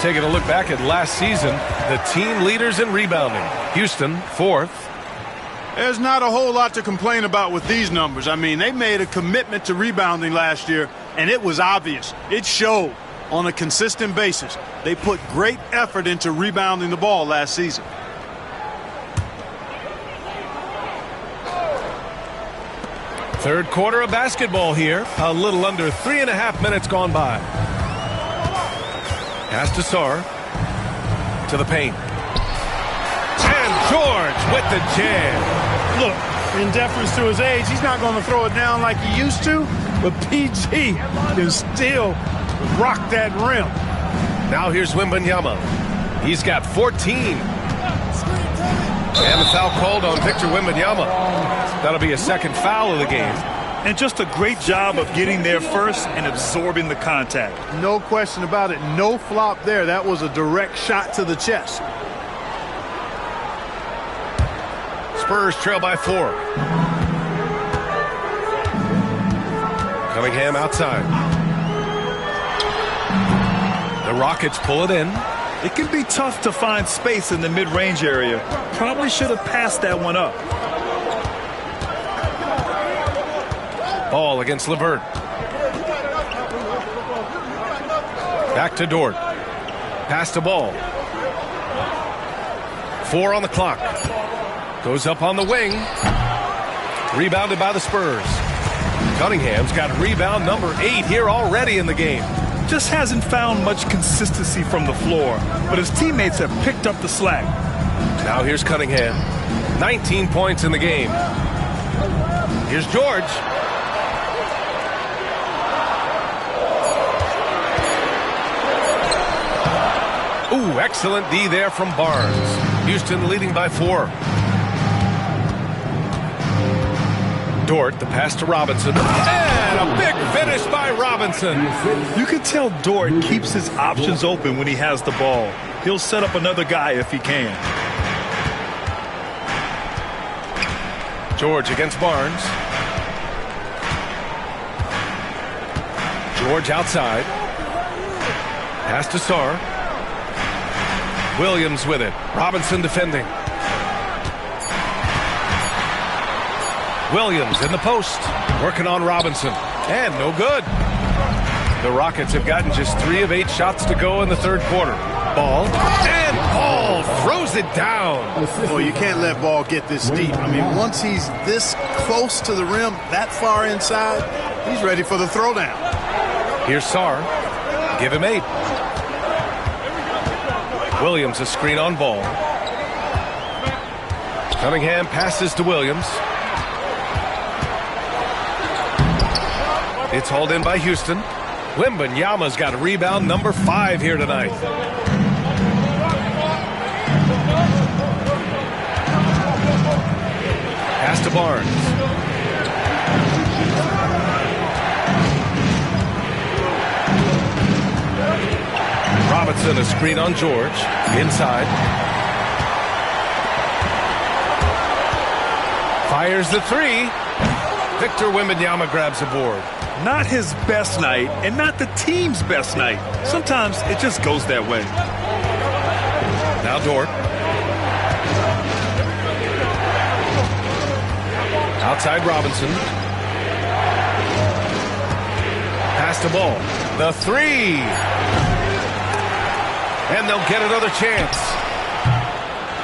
taking a look back at last season, the team leaders in rebounding. Houston, 4th. There's not a whole lot to complain about with these numbers. I mean, they made a commitment to rebounding last year, and it was obvious. It showed on a consistent basis. They put great effort into rebounding the ball last season. Third quarter of basketball here. A little under 3.5 minutes gone by. Pass to Sarr. To the paint. And George with the jam. Look, in deference to his age, he's not going to throw it down like he used to, but PG can still rock that rim. Now here's Wembanyama. He's got 14. And the foul called on Victor Wembanyama. That'll be a second foul of the game. And just a great job of getting there first and absorbing the contact. No question about it. No flop there. That was a direct shot to the chest. Spurs trail by 4. Cunningham outside. The Rockets pull it in. It can be tough to find space in the mid-range area. Probably should have passed that one up. Ball against LeVert. Back to Dort. Pass to Ball. 4 on the clock. Goes up on the wing. Rebounded by the Spurs. Cunningham's got rebound number 8 here already in the game. Just hasn't found much consistency from the floor, but his teammates have picked up the slack. Now here's Cunningham. 19 points in the game. Here's George. Ooh, excellent D there from Barnes. Houston leading by 4. Dort, the pass to Robinson. And a big finish by Robinson. You can tell Dort keeps his options open when he has the ball. He'll set up another guy if he can. George against Barnes. George outside. Pass to Sarr. Williams with it. Robinson defending. Williams in the post. Working on Robinson. And no good. The Rockets have gotten just 3 of 8 shots to go in the third quarter. Ball. And Ball throws it down. Well, you can't let Ball get this deep. I mean, once he's this close to the rim, that far inside, he's ready for the throwdown. Here's Sarr. Give him 8. Williams a screen on Ball. Cunningham passes to Williams. It's hauled in by Houston. Wembanyama's got rebound number 5 here tonight. Pass to Barnes. Robinson a screen on George. Inside. Fires the 3. Victor Wembanyama grabs the board. Not his best night and not the team's best night. Sometimes it just goes that way. Now Dort. Outside Robinson. Pass to Ball. The 3. And they'll get another chance.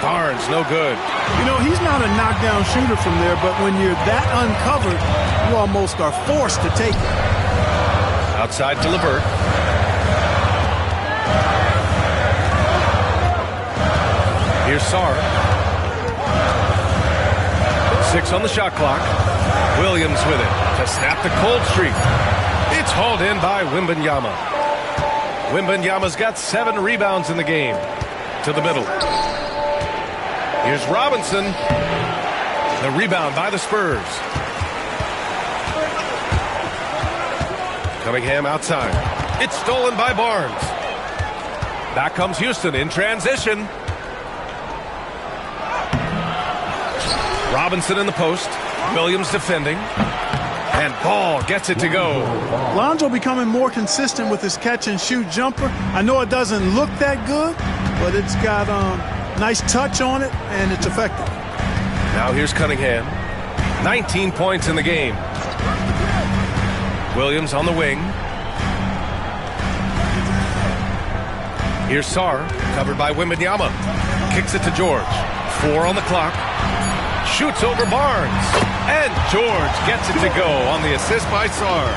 Barnes, no good. You know, he's not a knockdown shooter from there, but when you're that uncovered, you almost are forced to take it. Outside to LeVert. Here's Sarr. 6 on the shot clock. Williams with it to snap the cold streak. It's hauled in by Wembanyama. Wembanyama's got 7 rebounds in the game. To the middle. Here's Robinson. The rebound by the Spurs. Cunningham outside. It's stolen by Barnes. Back comes Houston in transition. Robinson in the post. Williams defending. And Ball gets it to go. Lonzo becoming more consistent with his catch-and-shoot jumper. I know it doesn't look that good, but it's got nice touch on it, and it's effective. Now here's Cunningham. 19 points in the game. Williams on the wing. Here's Sarr, covered by Wembanyama. Kicks it to George. 4 on the clock. Shoots over Barnes. And George gets it to go on the assist by Sarr.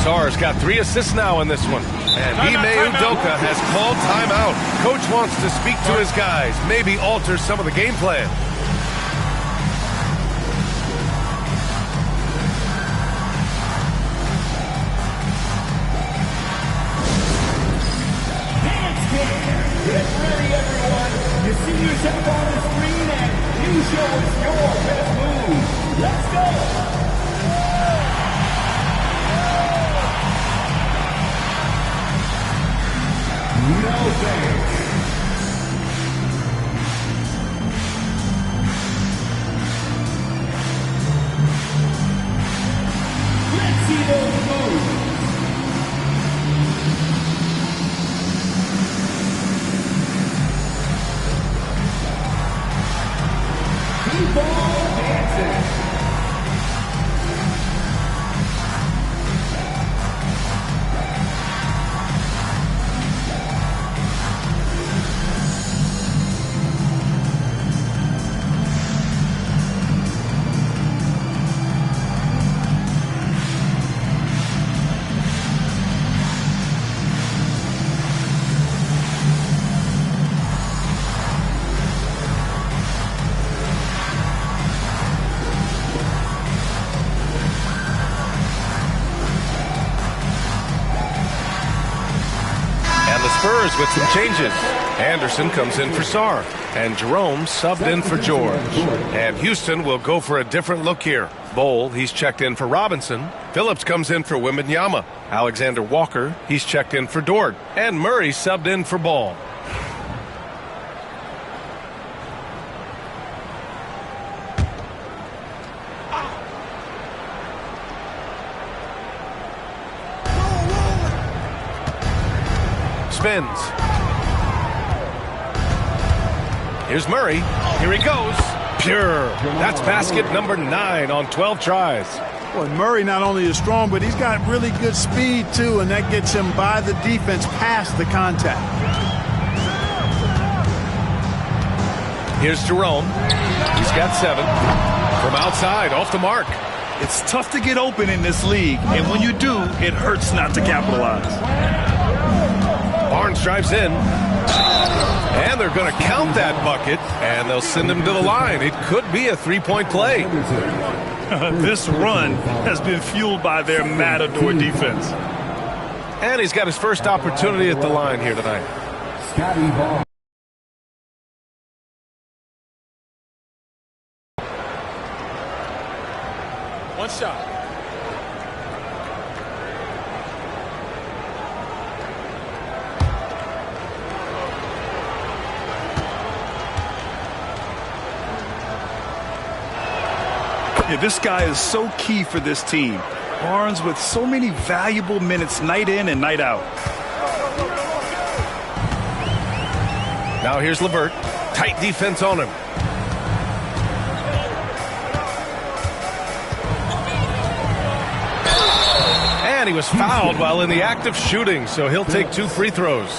Sarr's got 3 assists now in this one. And Ime Udoka has called timeout. Coach wants to speak to his guys, maybe alter some of the game plan. Get ready, everyone. You see yourself on the screen and you show us your best move. Let's go. No thanks. Let's see those moves. Ball dancing. Spurs with some changes. Anderson comes in for Sarr, and Jerome subbed in for George. And Houston will go for a different look here. Bol, he's checked in for Robinson. Phillips comes in for Wembanyama. Alexander Walker, he's checked in for Dort. And Murray subbed in for Ball. Spins. Here's Murray. Here he goes. Pure. That's basket number 9 on 12 tries. Boy, Murray not only is strong, but he's got really good speed, too, and that gets him by the defense past the contact. Here's Jerome. He's got 7. From outside, off the mark. It's tough to get open in this league, and when you do, it hurts not to capitalize. Barnes drives in, and they're going to count that bucket, and they'll send him to the line. It could be a 3-point play. This run has been fueled by their Matador defense. And he's got his first opportunity at the line here tonight. Scotty Ball. One shot. Yeah, this guy is so key for this team. Barnes with so many valuable minutes night in and night out. Now here's LeVert. Tight defense on him. And he was fouled while in the act of shooting, so he'll take 2 free throws.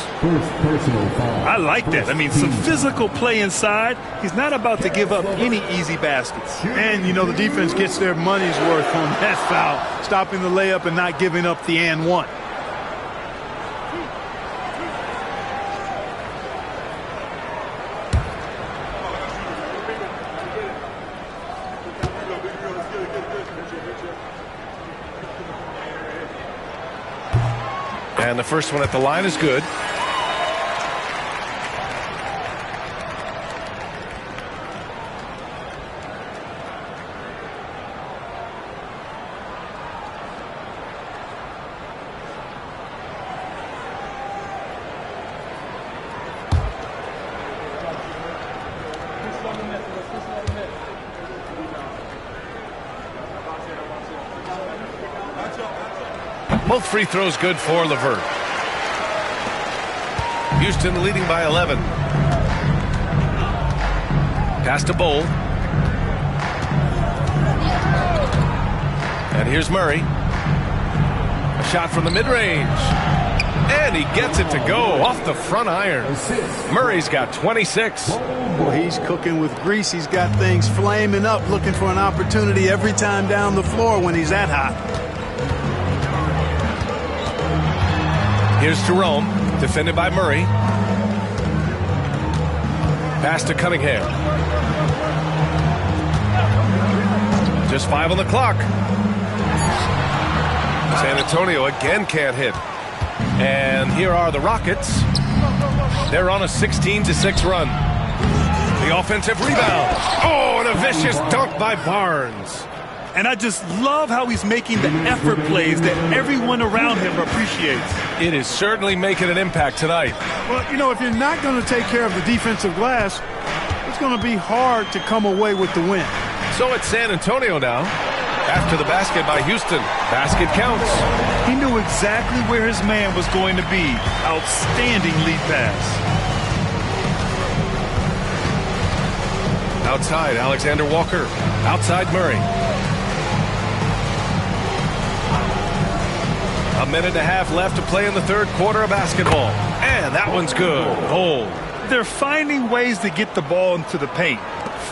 I like that. I mean, some physical play inside. He's not about to give up any easy baskets. And, you know, the defense gets their money's worth on that foul, stopping the layup and not giving up the and one. And the first one at the line is good. Both free throws good for LeVert. Houston leading by 11. Pass to Bol. And here's Murray. A shot from the mid-range. And he gets it to go off the front iron. Murray's got 26. Well, he's cooking with grease. He's got things flaming up, looking for an opportunity every time down the floor when he's that hot. Here's Jerome, defended by Murray. Pass to Cunningham. Just 5 on the clock. San Antonio again can't hit. And here are the Rockets. They're on a 16-6 run. The offensive rebound. Oh, and a vicious dunk by Barnes. And I just love how he's making the effort plays that everyone around him appreciates. It is certainly making an impact tonight. Well, you know, if you're not going to take care of the defensive glass, it's going to be hard to come away with the win. So it's San Antonio now. After the basket by Houston, basket counts. He knew exactly where his man was going to be. Outstanding lead pass. Outside, Alexander Walker. Outside, Murray. A minute and a half left to play in the third quarter of basketball. And that one's good. Bol. They're finding ways to get the ball into the paint.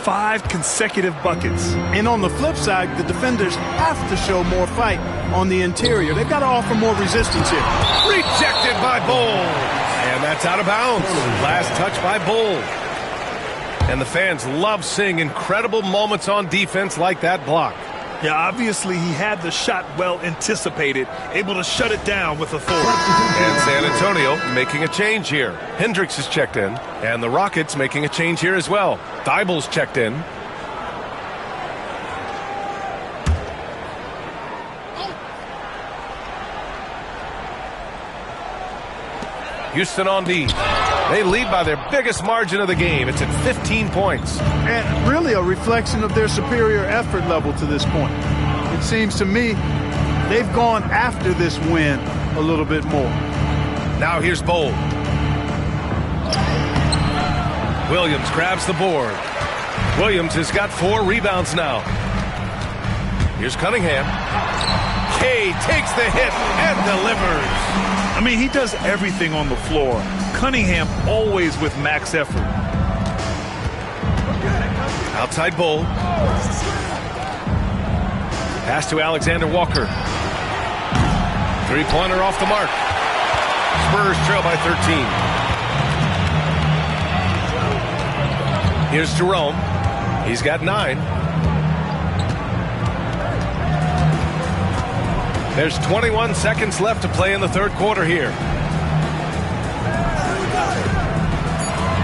5 consecutive buckets. And on the flip side, the defenders have to show more fight on the interior. They've got to offer more resistance here. Rejected by Bol. And that's out of bounds. Last touch by Bol. And the fans love seeing incredible moments on defense like that block. Yeah, obviously he had the shot well anticipated, able to shut it down with authority. And San Antonio making a change here. Hendricks is checked in, and the Rockets making a change here as well. Thybulle's checked in. Houston on D. They lead by their biggest margin of the game. It's at 15 points. And really a reflection of their superior effort level to this point. It seems to me they've gone after this win a little bit more. Now here's Bol. Williams grabs the board. Williams has got 4 rebounds now. Here's Cunningham. Kay takes the hit and delivers. I mean, he does everything on the floor. Cunningham always with max effort. Outside Bol. Pass to Alexander Walker. Three-pointer off the mark. Spurs trail by 13. Here's Jerome. He's got 9. There's 21 seconds left to play in the third quarter here.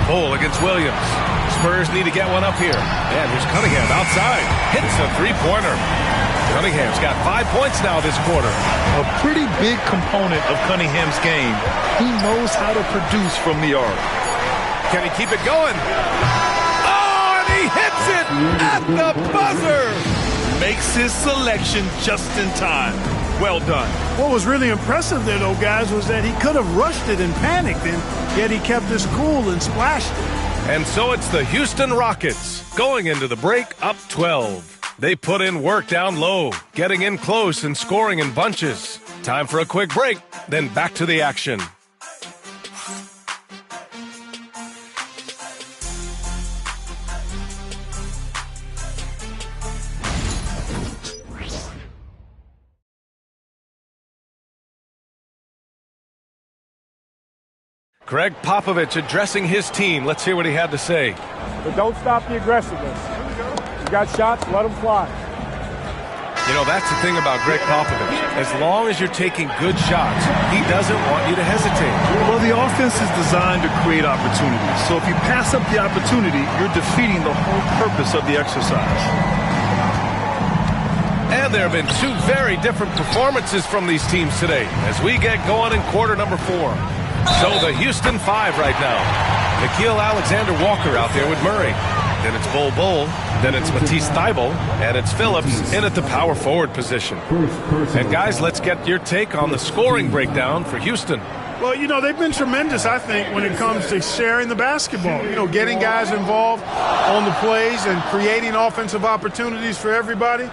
Bol against Williams. Spurs need to get one up here. And here's Cunningham outside. Hits a three-pointer. Cunningham's got 5 points now this quarter. A pretty big component of Cunningham's game. He knows how to produce from the arc. Can he keep it going? Oh, and he hits it at the buzzer. Makes his selection just in time. Well done. What was really impressive there, though, guys, was that he could have rushed it and panicked, and yet he kept his cool and splashed it. And so it's the Houston Rockets going into the break up 12. They put in work down low, getting in close and scoring in bunches. Time for a quick break, then back to the action. Greg Popovich addressing his team. Let's hear what he had to say. But don't stop the aggressiveness. You got shots, let them fly. You know, that's the thing about Greg Popovich. As long as you're taking good shots, he doesn't want you to hesitate. Well, the offense is designed to create opportunities. So if you pass up the opportunity, you're defeating the whole purpose of the exercise. And there have been 2 very different performances from these teams today as we get going in quarter number 4. So the Houston 5 right now. Nickeil Alexander Walker out there with Murray. Then it's Bol. Then it's Matisse Thybulle. And it's Phillips in at the power forward position. And guys, let's get your take on the scoring breakdown for Houston. Well, they've been tremendous, I think, when it comes to sharing the basketball. Getting guys involved on the plays and creating offensive opportunities for everybody.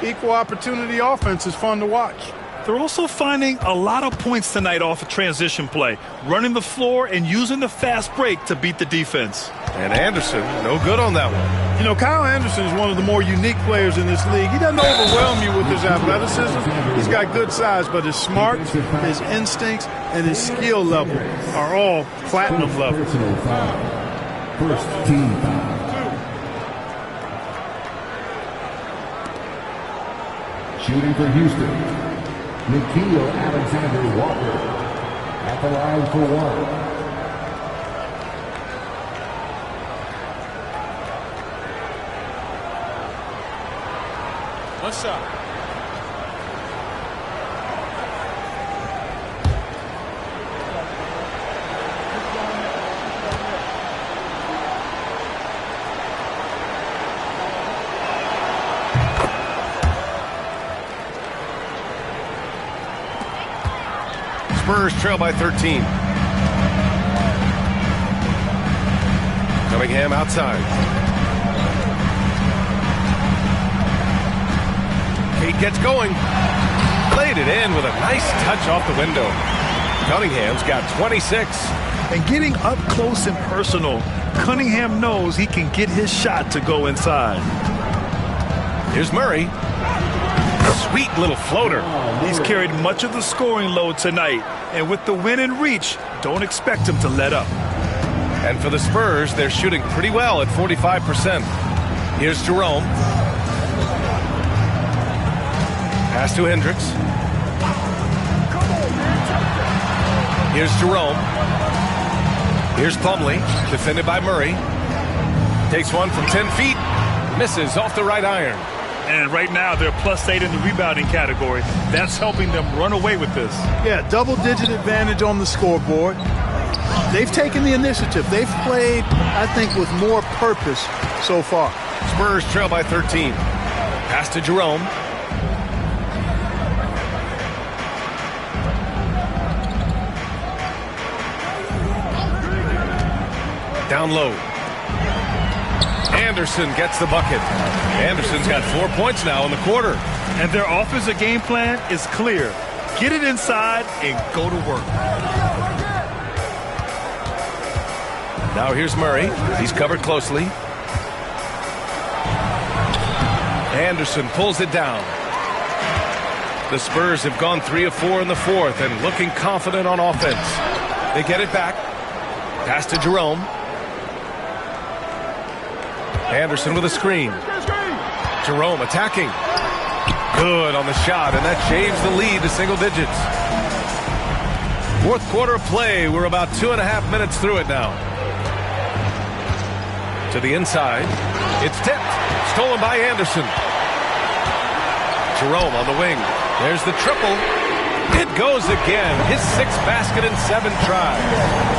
Equal opportunity offense is fun to watch. They're also finding a lot of points tonight off of transition play, running the floor and using the fast break to beat the defense. And Anderson, no good on that one. Kyle Anderson is one of the more unique players in this league. He doesn't overwhelm you with his athleticism. He's got good size, but his smarts, his instincts, and his skill level are all platinum level. First team foul. Shooting for Houston, Nickeil Alexander-Walker at the line for one. One shot. Spurs trail by 13. Cunningham outside. Cade gets going. Laid it in with a nice touch off the window. Cunningham's got 26. And getting up close and personal, Cunningham knows he can get his shot to go inside. Here's Murray. Sweet little floater. He's carried much of the scoring load tonight, and with the win in reach, don't expect him to let up. And for the Spurs, they're shooting pretty well at 45%. Here's Jerome. Pass to Hendricks. Here's Jerome. Here's Plumlee, defended by Murray. Takes one from 10 feet. Misses off the right iron. And right now, they're +8 in the rebounding category. That's helping them run away with this. Yeah, double-digit advantage on the scoreboard. They've taken the initiative. They've played, I think, with more purpose so far. Spurs trail by 13. Pass to Jerome. Down low. Anderson gets the bucket. Anderson's got 4 points now in the quarter. And their offensive game plan is clear. Get it inside and go to work. Now here's Murray. He's covered closely. Anderson pulls it down. The Spurs have gone 3 of 4 in the fourth and looking confident on offense. They get it back. Pass to Jerome. Anderson with a screen. Jerome attacking. Good on the shot, and that shaves the lead to single digits. Fourth quarter of play. We're about 2.5 minutes through it now. To the inside. It's tipped. Stolen by Anderson. Jerome on the wing. There's the triple. It goes again. His 6th basket in 7 tries.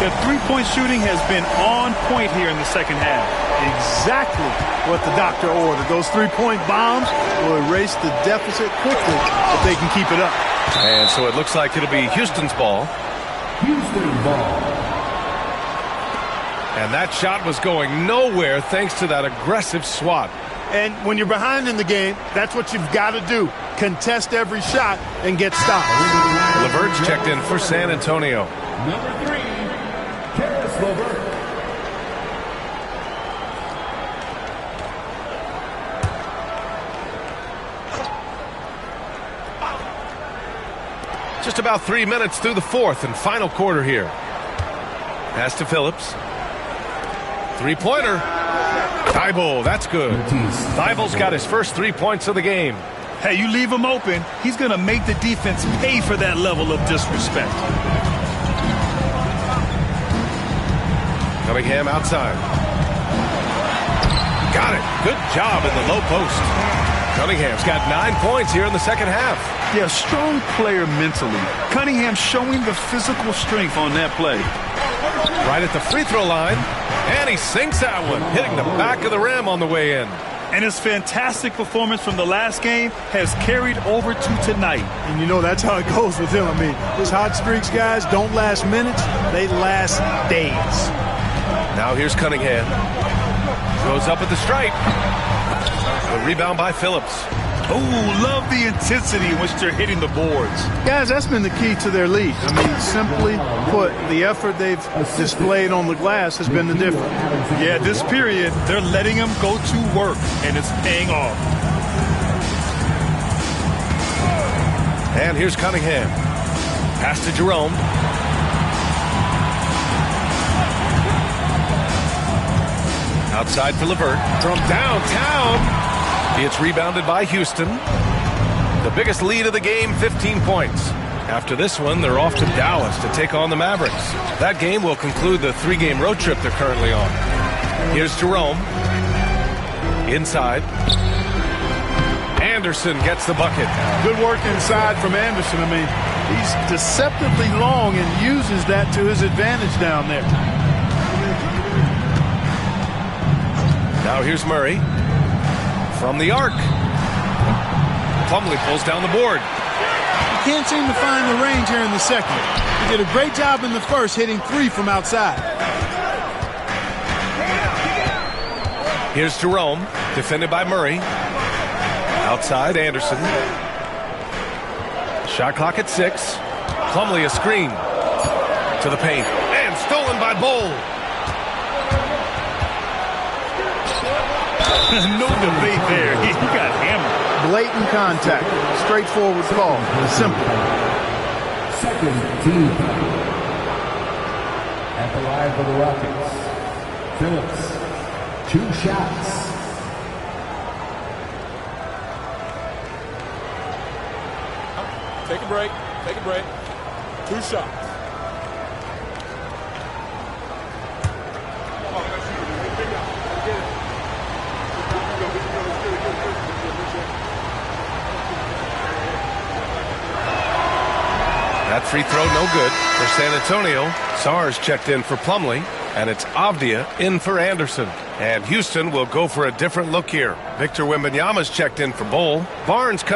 The three-point shooting has been on point here in the second half. Exactly what the doctor ordered. Those 3-point bombs will erase the deficit quickly if they can keep it up. And so it looks like it'll be Houston's ball. Houston ball. And that shot was going nowhere thanks to that aggressive swat. And when you're behind in the game, that's what you've got to do. Contest every shot and get stopped. LeVert's checked in for San Antonio. Number 3, Caris LeVert. Just about 3 minutes through the fourth and final quarter here. Pass to Phillips. Three-pointer. Thybulle, that's good. Thybulle's got his first 3 points of the game. Hey, you leave him open, he's going to make the defense pay for that level of disrespect. Cunningham outside. Got it. Good job in the low post. Cunningham's got 9 points here in the second half. Yeah, strong player mentally. Cunningham showing the physical strength on that play. Right at the free throw line. And he sinks that one, hitting the back of the rim on the way in. And his fantastic performance from the last game has carried over to tonight. And you know that's how it goes with him. I mean, his hot streaks, guys, don't last minutes. They last days. Now here's Cunningham. Goes up at the stripe. A rebound by Phillips. Oh, love the intensity in which they're hitting the boards. Guys, that's been the key to their lead. I mean, simply put, the effort they've displayed on the glass has been the difference. Yeah, this period, they're letting them go to work, and it's paying off. And here's Cunningham. Pass to Jerome. Outside for LeVert. From downtown. It's rebounded by Houston. The biggest lead of the game, 15 points. After this one, they're off to Dallas to take on the Mavericks. That game will conclude the 3-game road trip they're currently on. Here's Jerome. Inside. Anderson gets the bucket. Good work inside from Anderson. I mean, he's deceptively long and uses that to his advantage down there. Now here's Murray. From the arc. Plumlee pulls down the board. He can't seem to find the range here in the second. He did a great job in the first, hitting 3 from outside. Here's Jerome, defended by Murray. Outside, Anderson. Shot clock at 6. Plumlee a screen. To the paint. And stolen by Bol. No debate there. He got hammered. Blatant contact. Straightforward call. Simple. Second team. At the line for the Rockets, Phillips, 2 shots. Take a break. Take a break. 2 shots. That free throw no good for San Antonio. Sars checked in for Plumlee, and it's Avdia in for Anderson. And Houston will go for a different look here. Victor Wembanyama's checked in for Bol. Barnes comes